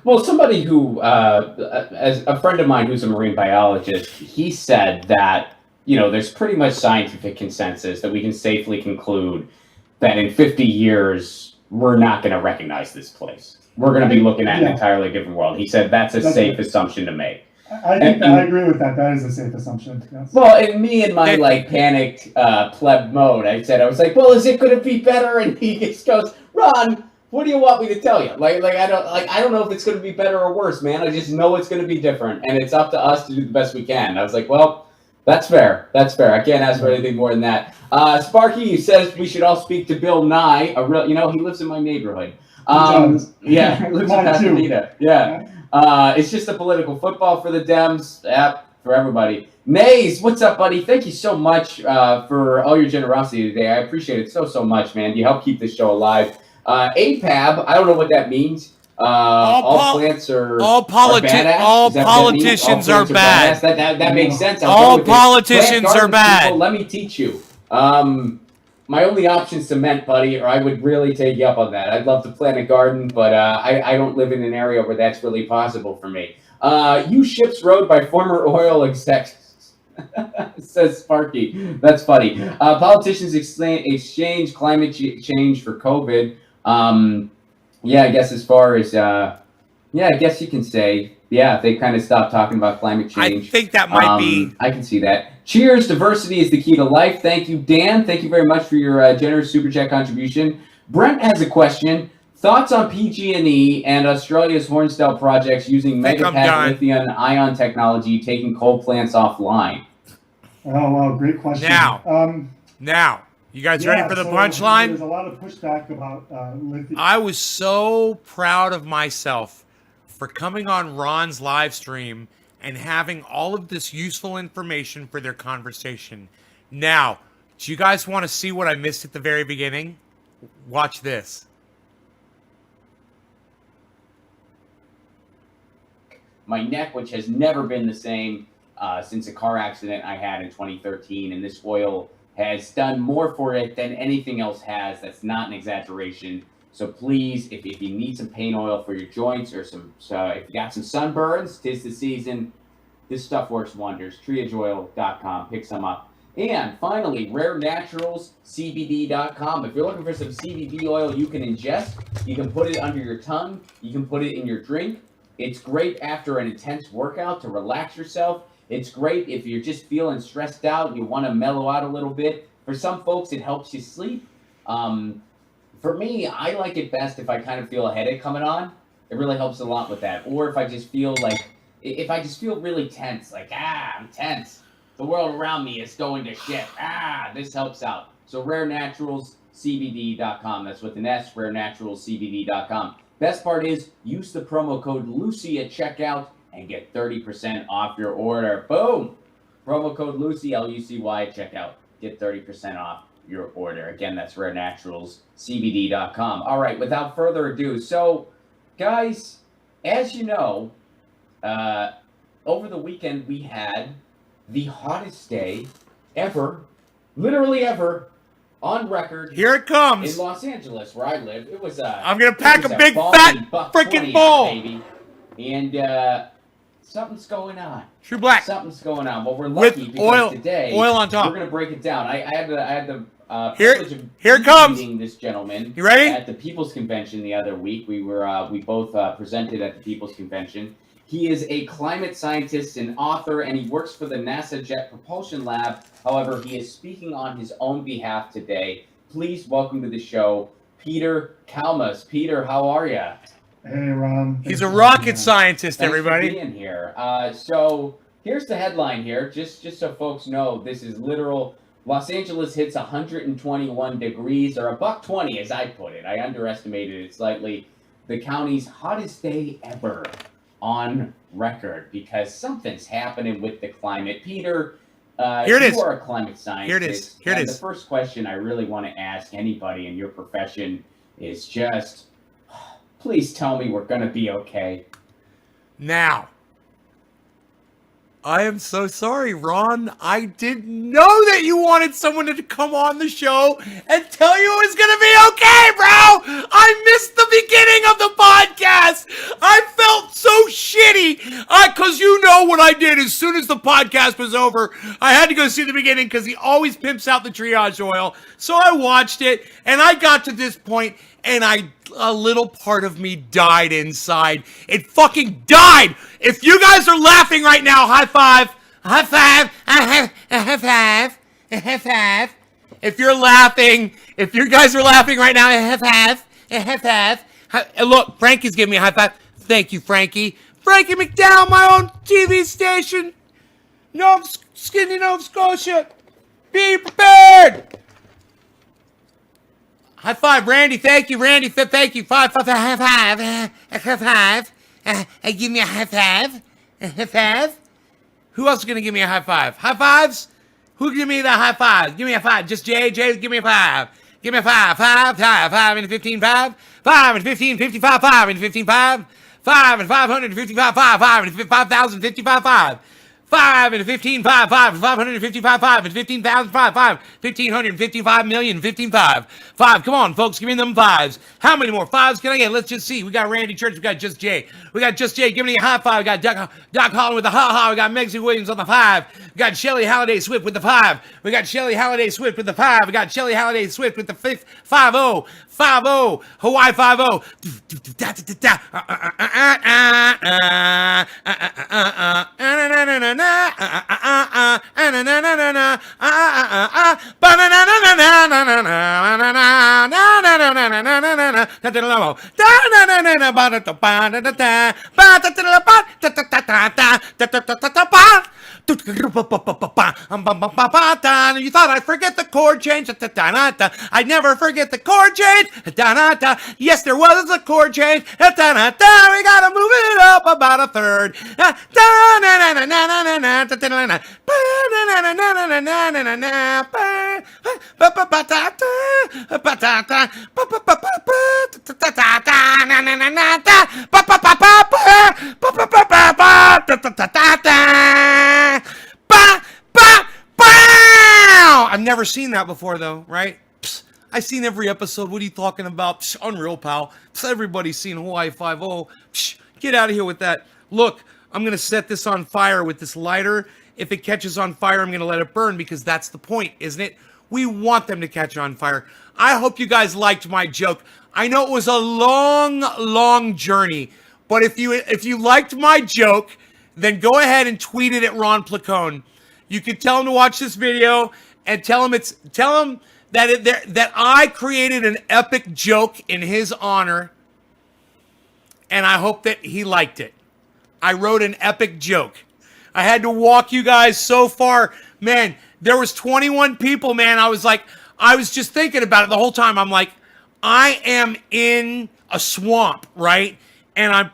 Well, somebody who, as a friend of mine who's a marine biologist, he said that, there's pretty much scientific consensus that we can safely conclude that in 50 years, we're not going to recognize this place. We're going to be looking at an entirely different world. He said that's a safe assumption to make. I agree with that. That is a safe assumption. Yes. Well, and me in my panicked pleb mode, I was like, well, is it going to be better? And he just goes, Ron, what do you want me to tell you? I don't know if it's going to be better or worse, man. I just know it's going to be different, and it's up to us to do the best we can. I was like, well, That's fair. That's fair. I can't ask for anything more than that. Sparky says we should all speak to Bill Nye. He lives in my neighborhood. Yeah, he lives in Pasadena. Yeah. It's just a political football for the Dems. Yep, for everybody. Maze, what's up, buddy? Thank you so much for all your generosity today. I appreciate it so much, man. You help keep this show alive. APAB, I don't know what that means. All politicians are bad. That makes sense. All politicians are bad. People, let me teach you. My only option's cement, buddy, or I would really take you up on that. I'd love to plant a garden, but I don't live in an area where that's really possible for me. Use ships rowed by former oil execs. Says Sparky. That's funny. Politicians exchange climate change for COVID. Yeah, I guess as far as I guess you can say, they kind of stopped talking about climate change. I think that might be. I can see that. Cheers, diversity is the key to life. Thank you, Dan. Thank you very much for your generous super chat contribution. Brent has a question. Thoughts on PG&E and Australia's Hornsdale projects using megapack lithium-ion technology, taking coal plants offline? Oh, wow, great question. Now, you guys ready for the punchline? There's a lot of pushback about lithium. I was so proud of myself for coming on Ron's live stream and having all of this useful information for their conversation. Now, do you guys want to see what I missed at the very beginning? Watch this. My neck, which has never been the same since a car accident I had in 2013, and this oil has done more for it than anything else has. That's not an exaggeration. So please, if you need some pain oil for your joints or if you got some sunburns, 'tis the season. This stuff works wonders. Triageoil.com. Pick some up. And finally, rarenaturalscbd.com. If you're looking for some CBD oil you can ingest, you can put it under your tongue. You can put it in your drink. It's great after an intense workout to relax yourself. It's great if you're just feeling stressed out and you want to mellow out a little bit. For some folks, it helps you sleep. For me, I like it best if I kind of feel a headache coming on. It really helps a lot with that. Or if I just feel really tense, like, I'm tense. The world around me is going to shit. This helps out. So rarenaturalscbd.com. That's with an S, rarenaturalscbd.com. Best part is use the promo code Lucy at checkout and get 30% off your order. Boom! Promo code Lucy, Lucy at checkout. Get 30% off your order. Again, that's rarenaturalscbd.com. All right, without further ado, so guys, as you know, over the weekend we had the hottest day ever, literally ever, on record. Here it comes. In Los Angeles, where I live. It was I'm gonna pack a big fat freaking bowl. Baby. And something's going on. True Black. Something's going on. Well, we're lucky because today oil on top. We're gonna break it down. I had the here it comes. Meeting this gentleman. You ready? At the People's Convention the other week. We both presented at the People's Convention. He is a climate scientist and author, and he works for the NASA Jet Propulsion Lab. However, he is speaking on his own behalf today. Please welcome to the show, Peter Kalmus. Peter, how are you? Hey, Ron. He's a rocket scientist, Thanks everybody. For being here. So here's the headline here, just so folks know, this is literal. Los Angeles hits 121 degrees, or $120 as I put it. I underestimated it slightly. The county's hottest day ever on record, because something's happening with the climate. Peter, here it is. You are a climate scientist. Here it is. Here it is. The first question I really want to ask anybody in your profession is just, please tell me we're going to be okay. Now, I am so sorry, Ron. I didn't know that you wanted someone to come on the show and tell you it was going to be okay, bro. I missed the beginning of the podcast. I felt so shitty because you know what I did as soon as the podcast was over. I had to go see the beginning because he always pimps out the triage oil. So I watched it, and I got to this point, and a little part of me died inside. It fucking died. If you guys are laughing right now, high five. High five. High five. High five. If you're laughing, if you guys are laughing right now, high five. High five. Look, Frankie's giving me a high five. Thank you, Frankie. Frankie McDowell, my own TV station. Skinny Nova Scotia. Be prepared. High five, Randy. Thank you, Randy. Thank you. High five. Give me a high five. High five. Who else is gonna give me a high five? High fives? Who give me the high five? Give me a five. Just Jay. Jay, give me a five. Give me a five. 5 into 15, 5. 5 into 15, 55, 5 into 15, 5. 5 and 555, 5 into 5,000, 55, 5. 5 into 15, 5, 5, 555, 5, and 15,000, 5, 1,555 million, 15, 5. 5, come on, folks, give me them fives. How many more fives can I get? Let's just see. We got Randy Church, we got Just Jay. We got Just Jay, give me a high five. We got Doc Holland with the ha-ha. We got Megzy Williams on the 5. We got Shelly Halliday Swift with the 5. We got Shelly Halliday Swift with the 5. We got Shelly Halliday Swift with the 5-0. 5-0. Hawaii 5-0. You thought I'd forget the chord change? I'd never forget the chord change. Yes, there was a chord change. We gotta move it up about a third. I've never seen that before, though, right? I've seen every episode. What are you talking about? Unreal, pal. Everybody's seen Hawaii 5-0. Get out of here with that. Look, I'm going to set this on fire with this lighter. If it catches on fire, I'm going to let it burn because that's the point, isn't it? We want them to catch on fire. I hope you guys liked my joke. I know it was a long, long journey, but if you liked my joke, then go ahead and tweet it at Ron Placone. You can tell him to watch this video and tell him that I created an epic joke in his honor, and I hope that he liked it. I wrote an epic joke. I had to walk you guys so far. Man, there was 21 people, man. I was just thinking about it the whole time. I'm like, I am in a swamp, right? And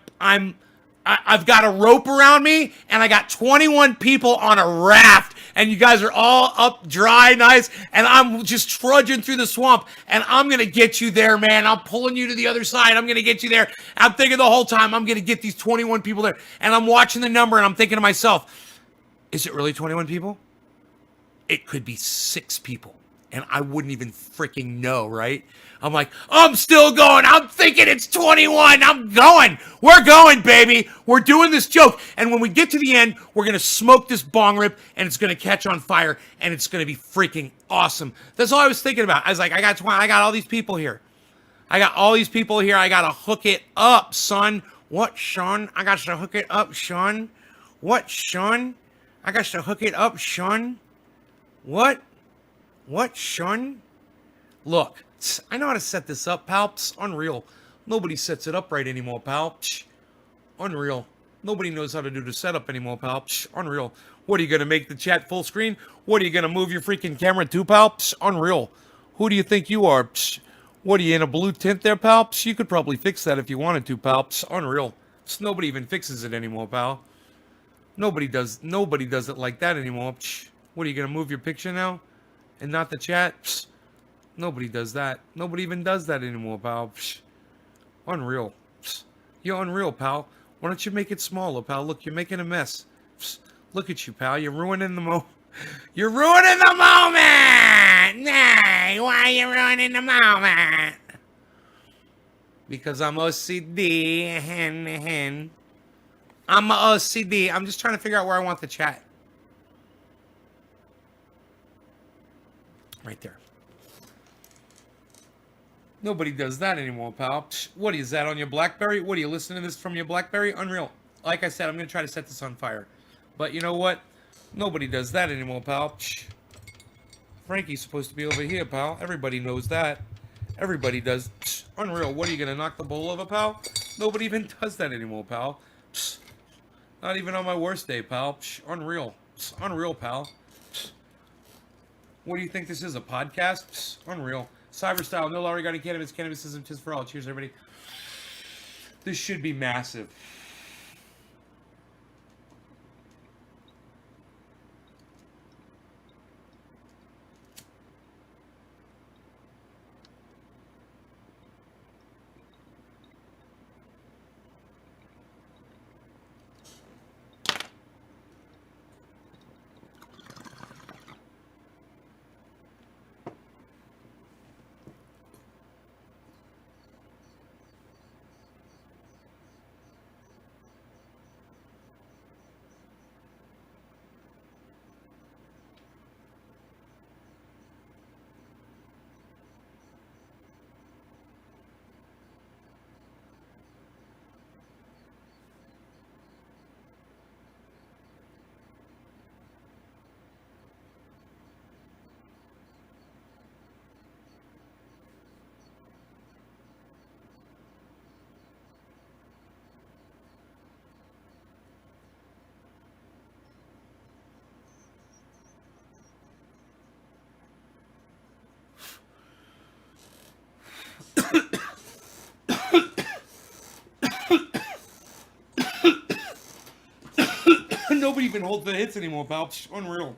I've got a rope around me, and I got 21 people on a raft, and you guys are all up dry, nice, and I'm just trudging through the swamp, and I'm going to get you there, man. I'm pulling you to the other side. I'm going to get you there. I'm thinking the whole time, I'm going to get these 21 people there, and I'm watching the number, and I'm thinking to myself, is it really 21 people? It could be 6 people, and I wouldn't even freaking know, right? I'm like, I'm still going. I'm thinking it's 21. I'm going. We're going, baby. We're doing this joke. And when we get to the end, we're going to smoke this bong rip, and it's going to catch on fire, and it's going to be freaking awesome. That's all I was thinking about. I was like, I got all these people here. I got to hook it up, son. What, Sean? I got to hook it up, Sean. What, Sean? I got to hook it up, Sean. What? What, Sean? Look. I know how to set this up, pal. Psst, unreal. Nobody sets it up right anymore, pal. Psst, unreal. Nobody knows how to do the setup anymore, pal. Psst, unreal. What, are you going to make the chat full screen? What, are you going to move your freaking camera too, pal? Psst, unreal. Who do you think you are? Psst, what, are you in a blue tint there, pal? Psst, you could probably fix that if you wanted to, pal. Psst, unreal. Psst, nobody even fixes it anymore, pal. Nobody does it like that anymore. Psst, what, are you going to move your picture now? And not the chat? Psst. Nobody does that. Nobody even does that anymore, pal. Psh, unreal. Psh, you're unreal, pal. Why don't you make it smaller, pal? Look, you're making a mess. Psh, look at you, pal. You're ruining the moment. You're ruining the moment! Nay, why are you ruining the moment? Because I'm OCD. I'm a OCD. I'm just trying to figure out where I want the chat. Right there. Nobody does that anymore, pal. Psh, what is that on your BlackBerry? What are you listening to this from your BlackBerry? Unreal. Like I said, I'm going to try to set this on fire. But you know what? Nobody does that anymore, pal. Psh. Frankie's supposed to be over here, pal. Everybody knows that. Everybody does. Psh. Unreal. What, are you going to knock the bowl over, pal? Nobody even does that anymore, pal. Psh. Not even on my worst day, pal. Psh. Unreal. It's unreal, pal. What do you think this is, a podcast? Psst, unreal. Cyberstyle, no longer regarding cannabis. Cannabis isn't just for all. Cheers, everybody. This should be massive. Nobody even holds the hits anymore, pal. Psh, unreal.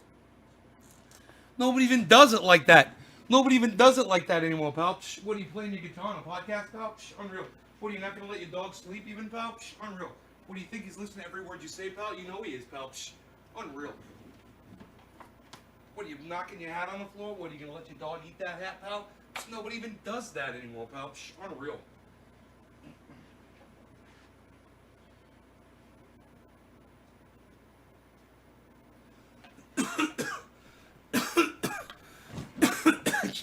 Nobody even does it like that. Nobody even does it like that anymore, pal. Psh, what are you playing your guitar on a podcast, pal? Psh, unreal. What are you not gonna let your dog sleep even, pal? Psh, unreal. What do you think he's listening to every word you say, pal? You know he is, pal. Psh, unreal. What are you knocking your hat on the floor? What are you gonna let your dog eat that hat, pal? Psh, nobody even does that anymore, pal. Psh, unreal.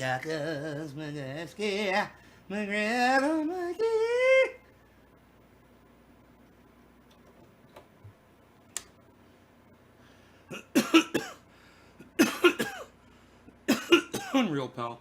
Chakas, Magaski, Magrano, Maggie. Unreal, pal.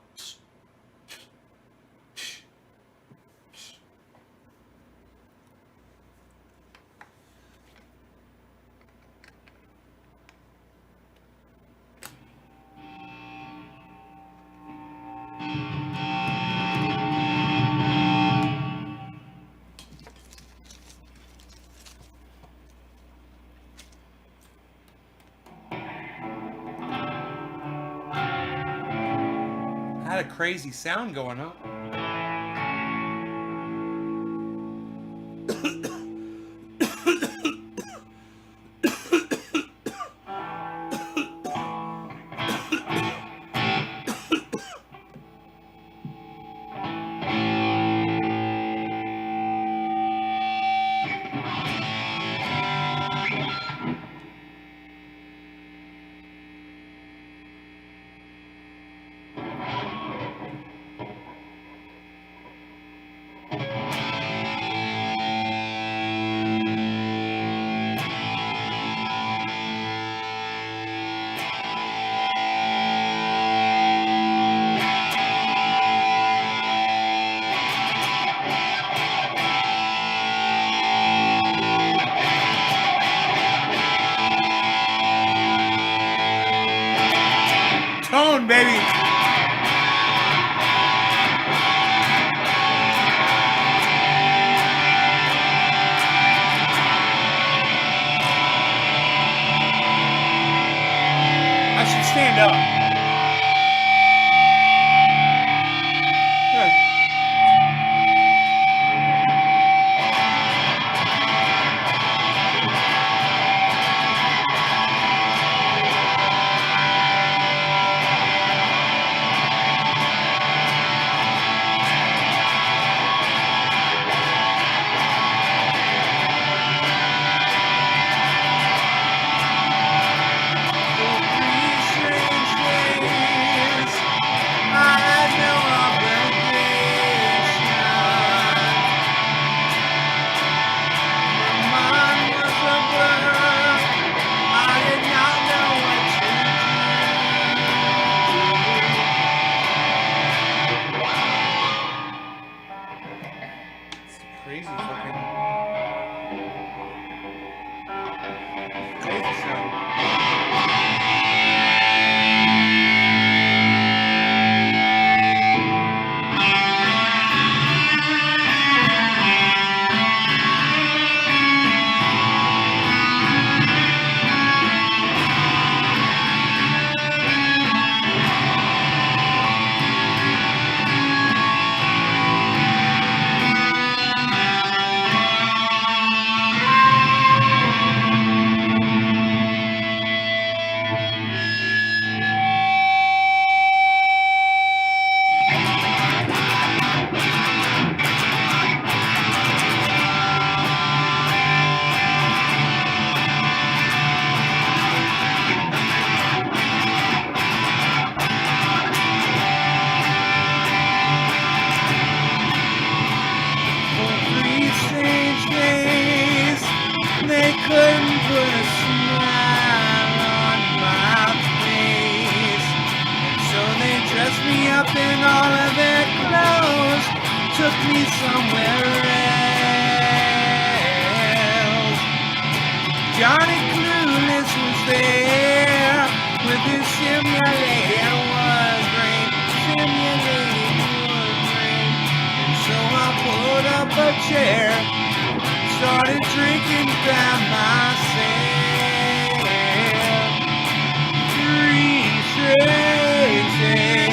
Had a crazy sound going on. Tone, baby. I should stand up. Good. Crazy fucking crazy sound. put a smile on my face. And so they dressed me up in all of their clothes, took me somewhere else. Johnny Clueless was there with his simulator was great, simulating was great. And so I pulled up a chair, started drinking by myself. 3 straight days.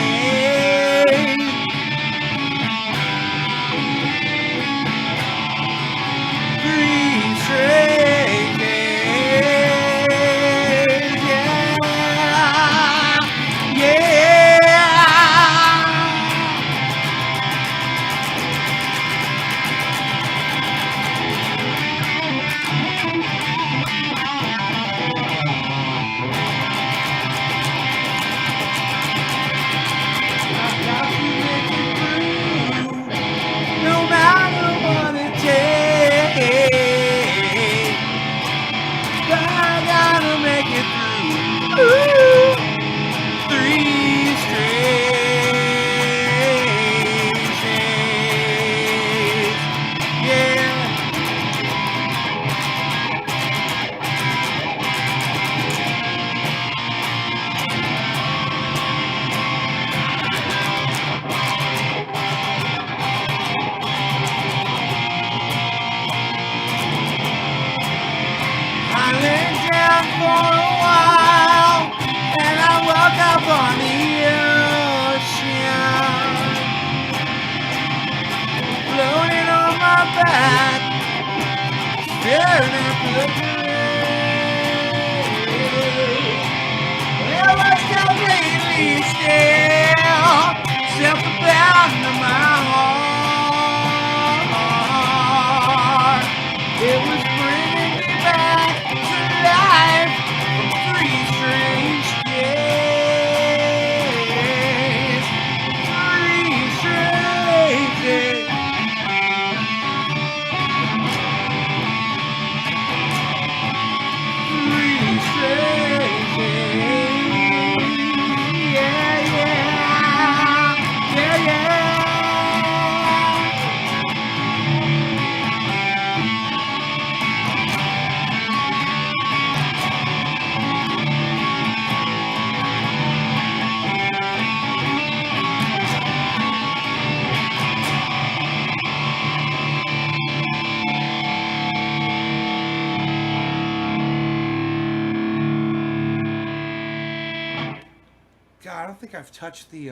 3 straight days. Yeah, yeah. No matter what it takes, I gotta make it through. Ooh, 3 straight days. Yeah. I lay down for a while, and I woke up on the ocean, floating on my back, staring at the grave. Well, I was completely still, self-bound to my heart. It was bringing me back to life from 3 strange days. 3 strange days. 3 strange days. Yeah, yeah. Yeah, yeah. God, I don't think I've touched the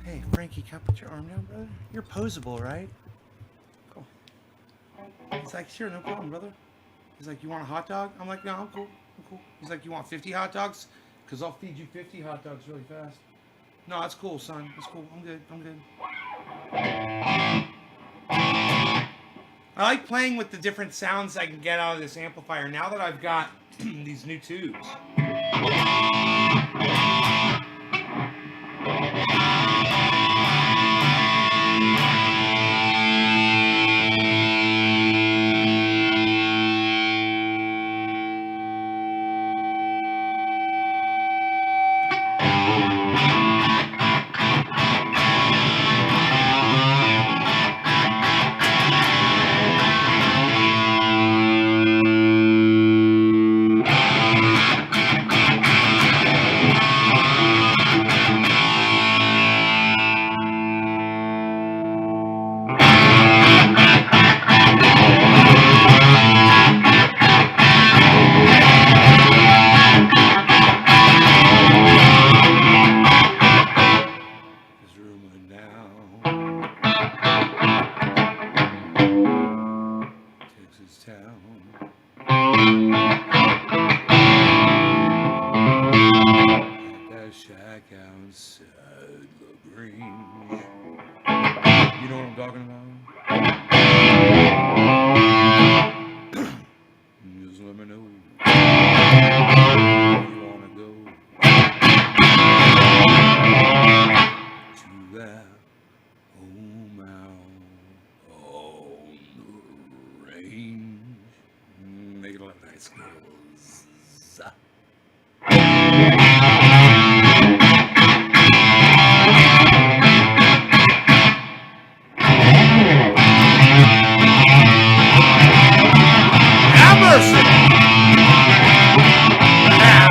Hey, Frankie, can I put your arm down, brother? You're posable, right? Cool. He's like, sure, no problem, brother. He's like, you want a hot dog? I'm like, no, I'm cool. I'm cool. He's like, you want 50 hot dogs? Because I'll feed you 50 hot dogs really fast. No, that's cool, son. That's cool. I'm good. I'm good. I like playing with the different sounds I can get out of this amplifier now that I've got these new tubes. home out on the range. schools. Have mercy! How.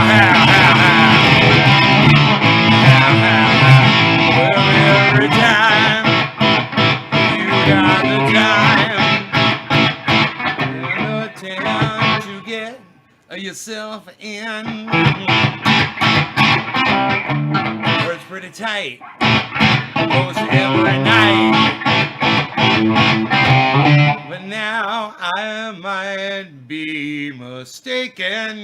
Well, every time you got the time to get yourself in. It's pretty tight. Almost every night. But now I might be mistaken.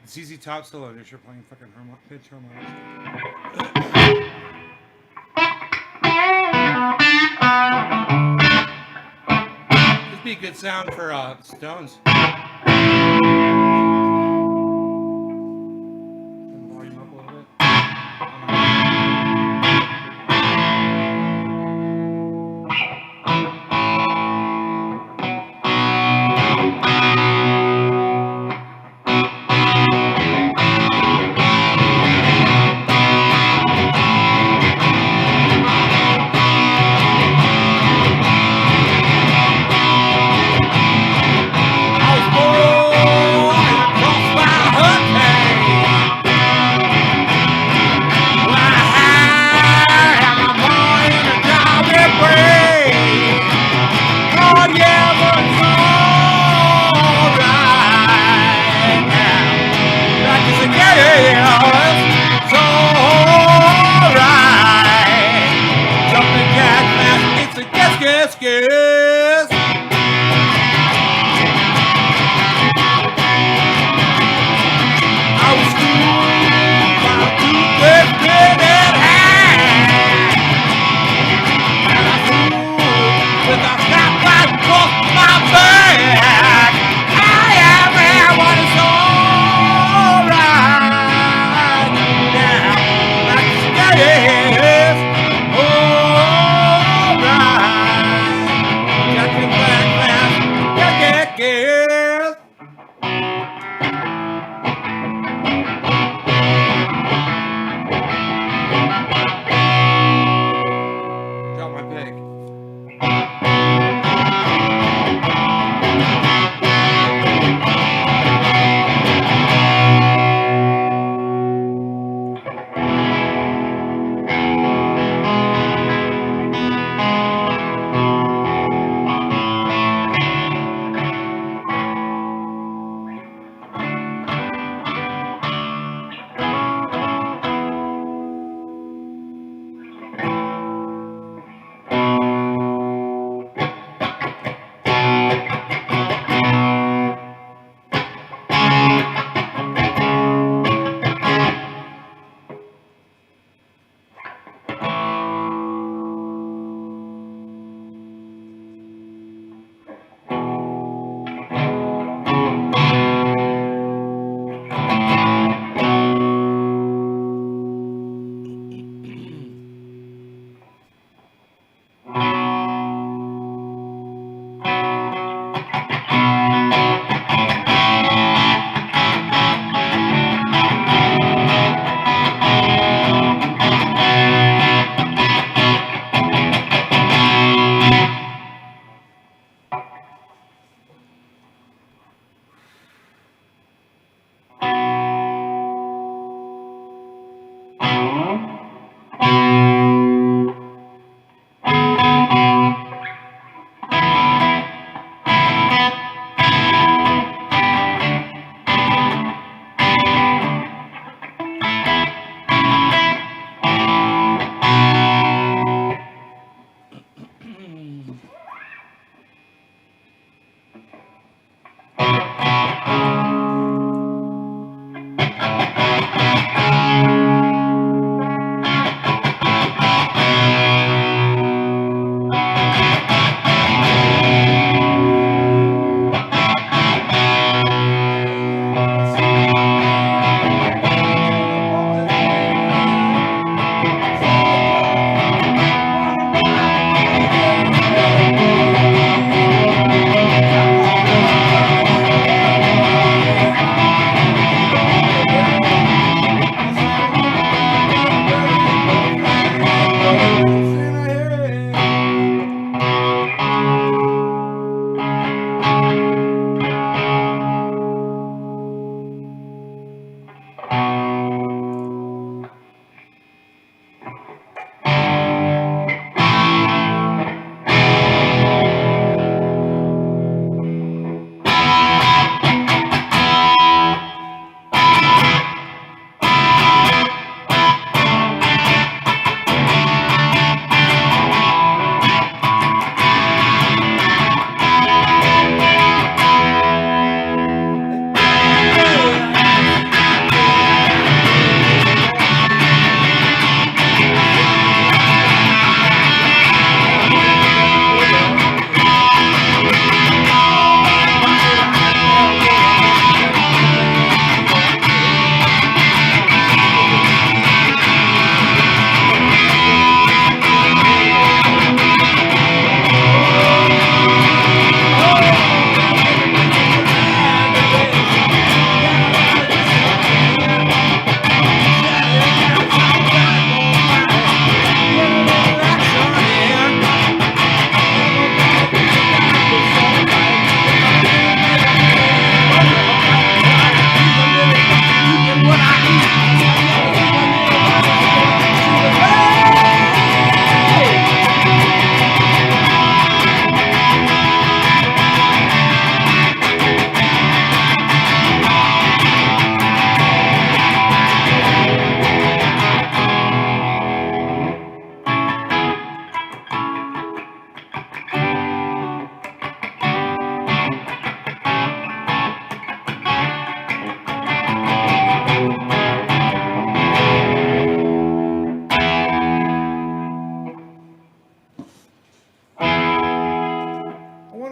ZZ Top solo. You're playing fucking pitch harmonics. This be a good sound for Stones. Volume up a little bit.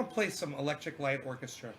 to play some Electric Light Orchestra.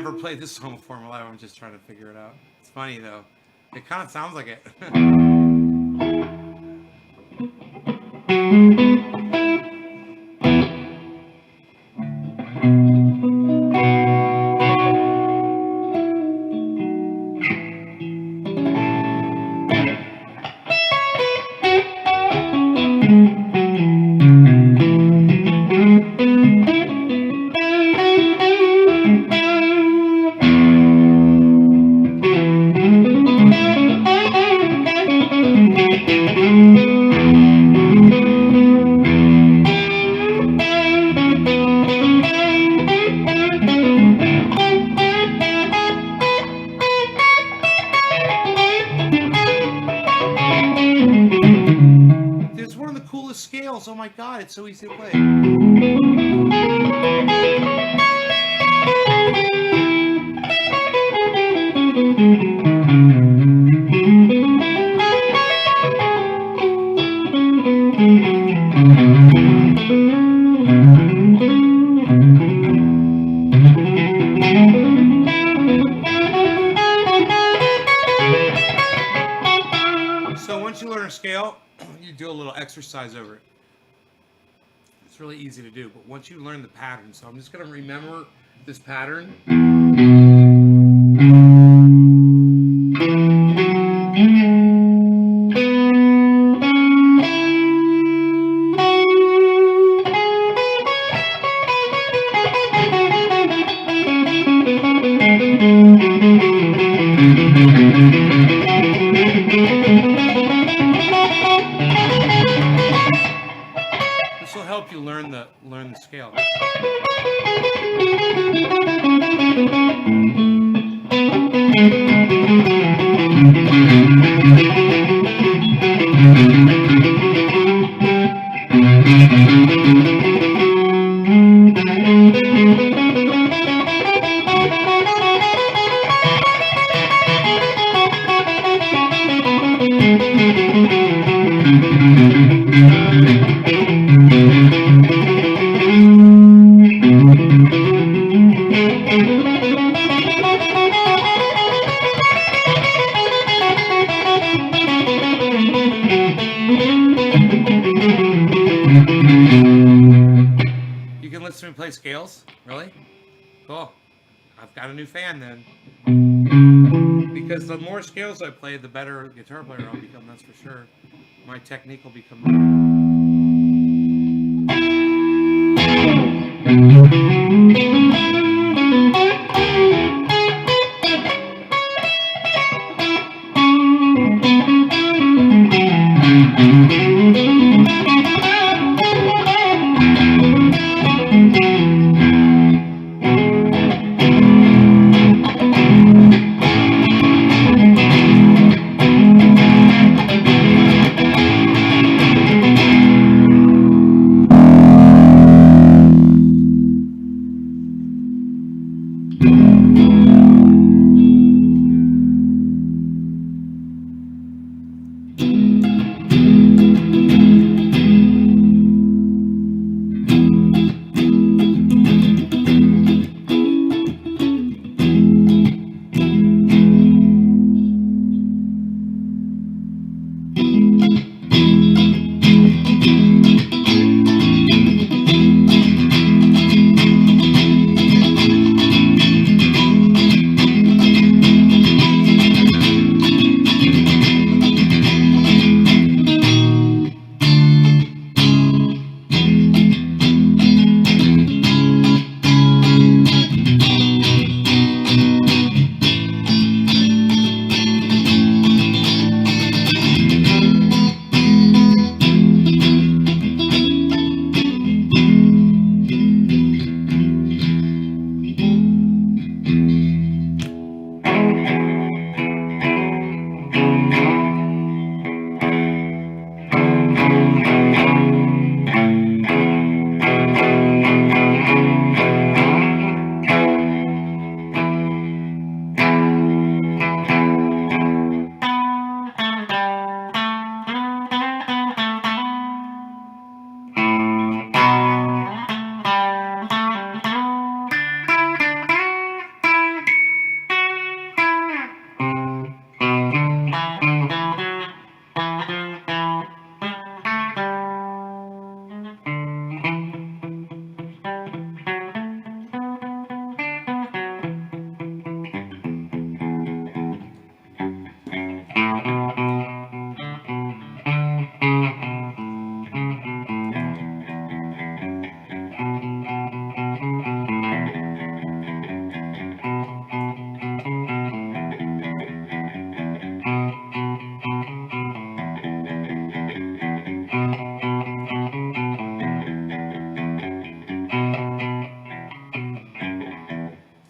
never played this song before in my life. I'm just trying to figure it out. It's funny though. It kind of sounds like it. It's one of the coolest scales. Oh my god, it's so easy to play. So once you learn a scale, you do a little exercise over it. It's really easy to do, but once you learn the pattern, so I'm just going to remember this pattern. This will help you learn the scale. You can listen to me play scales? Really? Cool. I've got a new fan then. Because the more scales I play, the better guitar player I'll become, that's for sure. My technique will become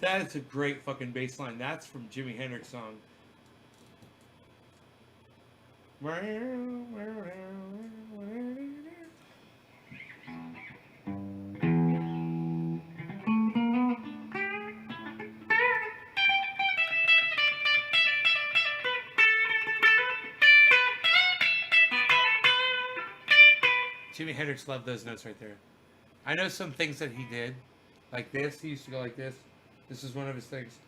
That is a great fucking bass line. That's from Jimi Hendrix song. Jimi Hendrix loved those notes right there. I know some things that he did. Like this. He used to go like this. This is one of his things.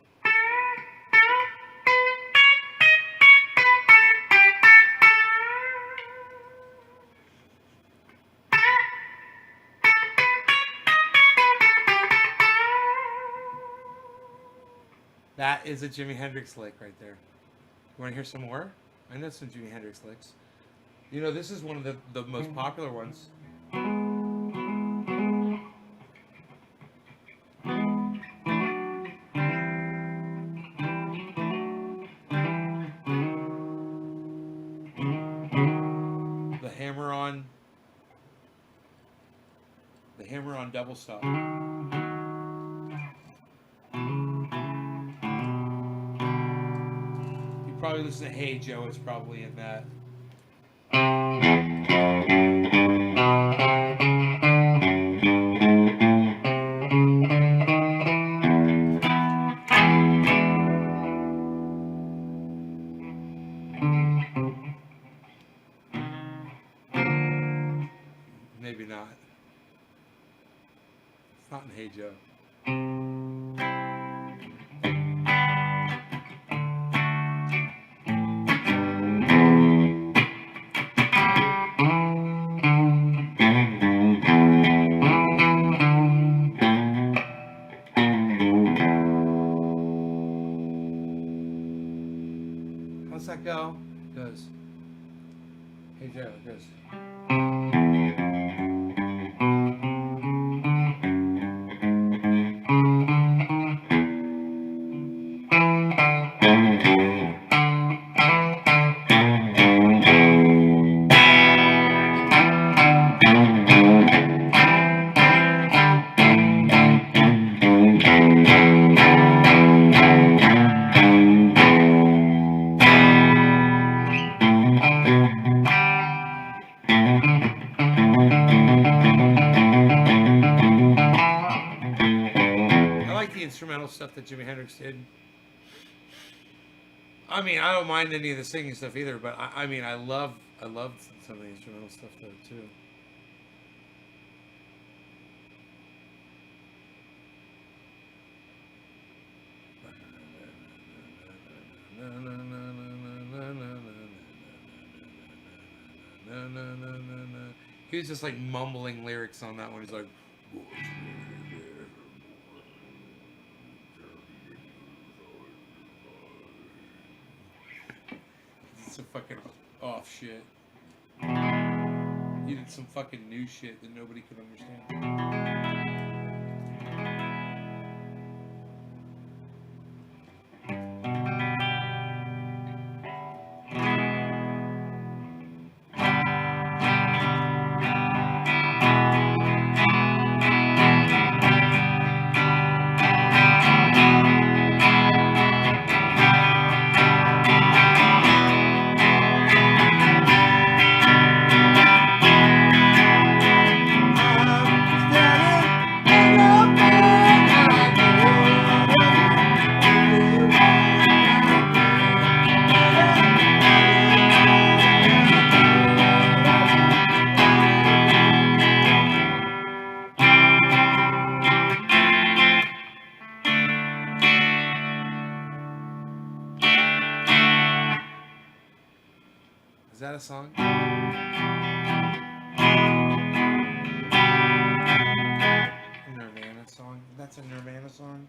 That is a Jimi Hendrix lick right there. You want to hear some more? I know some Jimi Hendrix licks. You know, this is one of the most popular ones. The hammer on double stop. You probably listen to Hey Joe, it's probably in that. Maybe not. It's not in Hey Joe. How's that go? It goes. Hey Joe, it goes. Instrumental stuff that Jimi Hendrix did. I mean, I don't mind any of the singing stuff either, but I mean, I love some of the instrumental stuff though too. He was just like mumbling lyrics on that one. He's like, some fucking off shit. He did some fucking new shit that nobody could understand. Is that a song? A Nirvana song? That's a Nirvana song?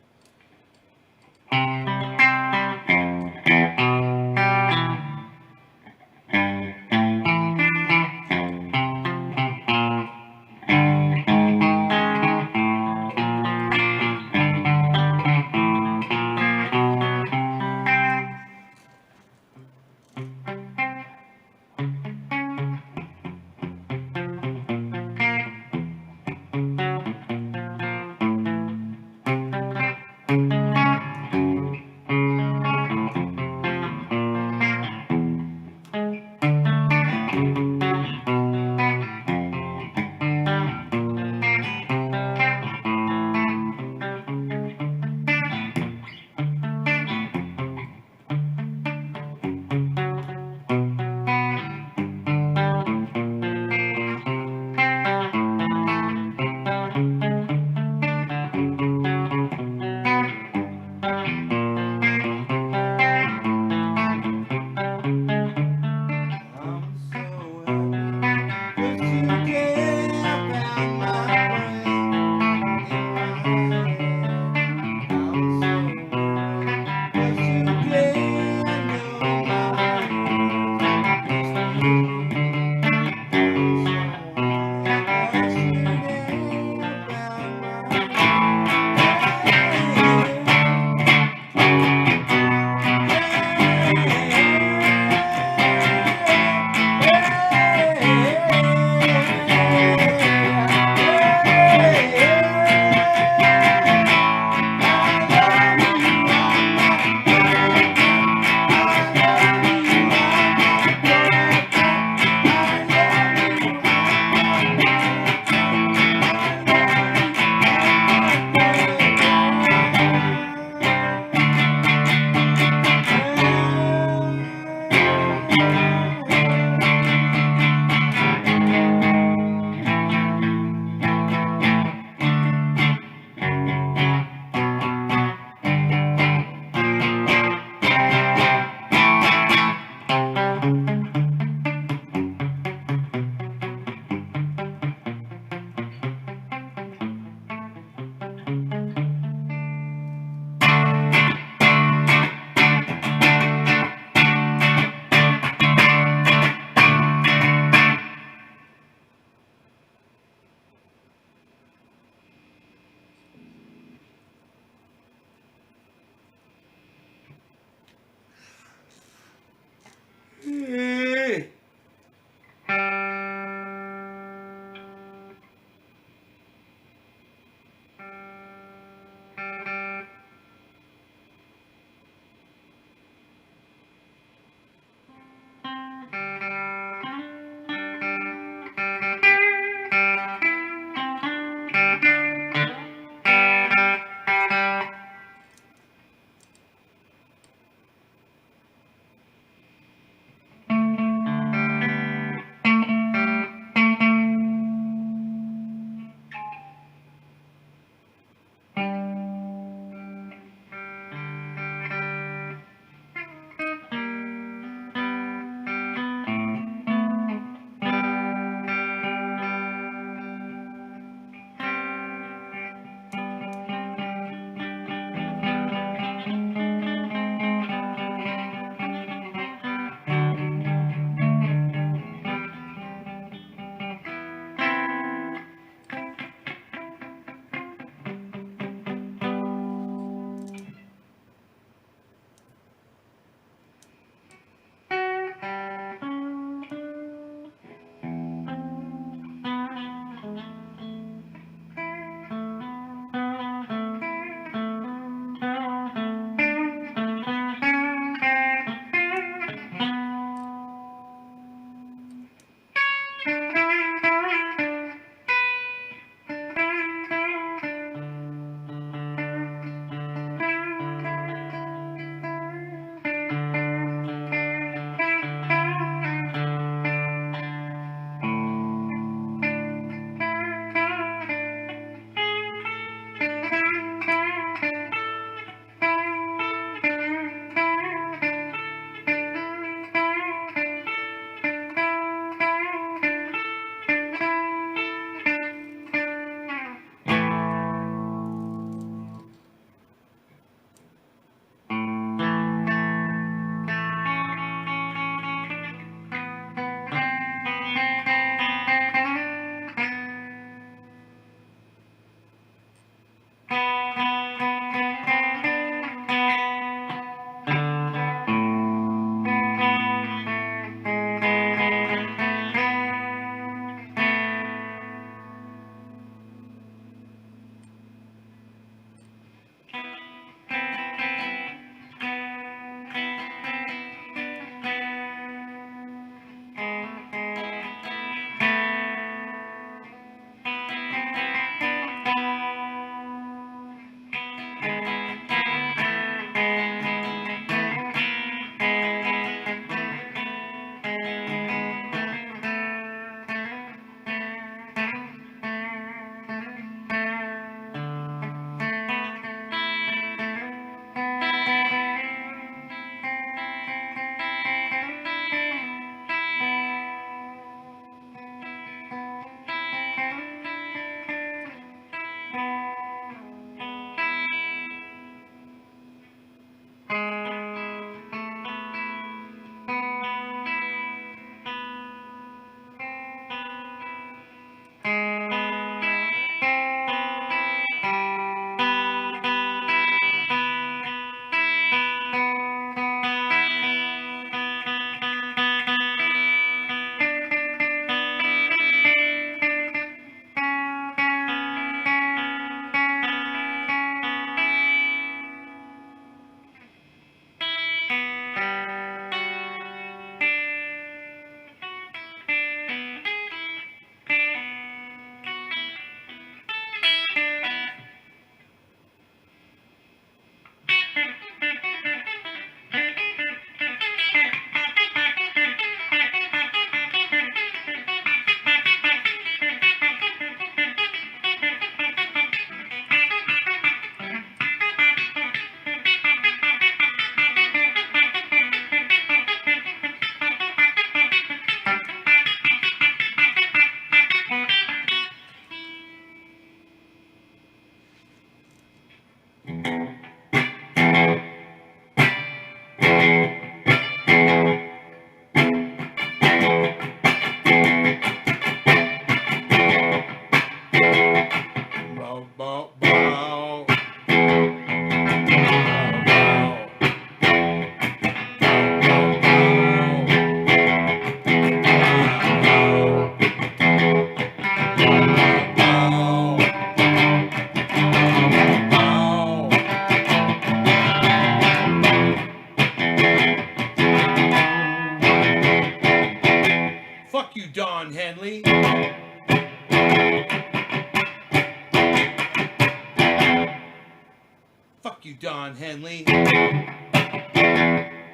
Don Henley.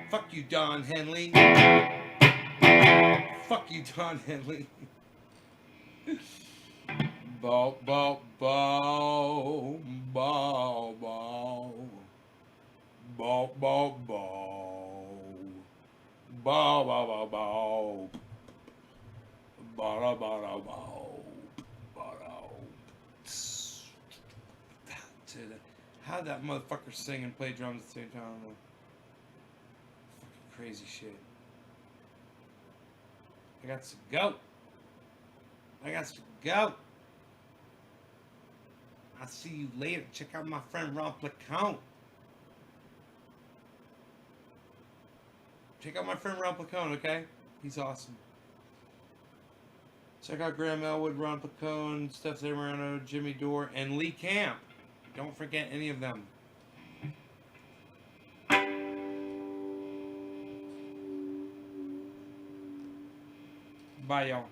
Fuck you, Don Henley. Fuck you, Don Henley. Bow, bow, bow, bow, bow. Bow, bow, bow. Bow, bow, bow, bow. Bow, bow, bow, bow. How'd that motherfucker sing and play drums at the same time? I don't know. Fucking crazy shit. I got to go. I got to go. I'll see you later. Check out my friend Ron Placone. Check out my friend Ron Placone, okay? He's awesome. Check out Graham Elwood, Ron Placone, Steph Zamorano, Jimmy Dore, and Lee Camp. Don't forget any of them. Bye, y'all.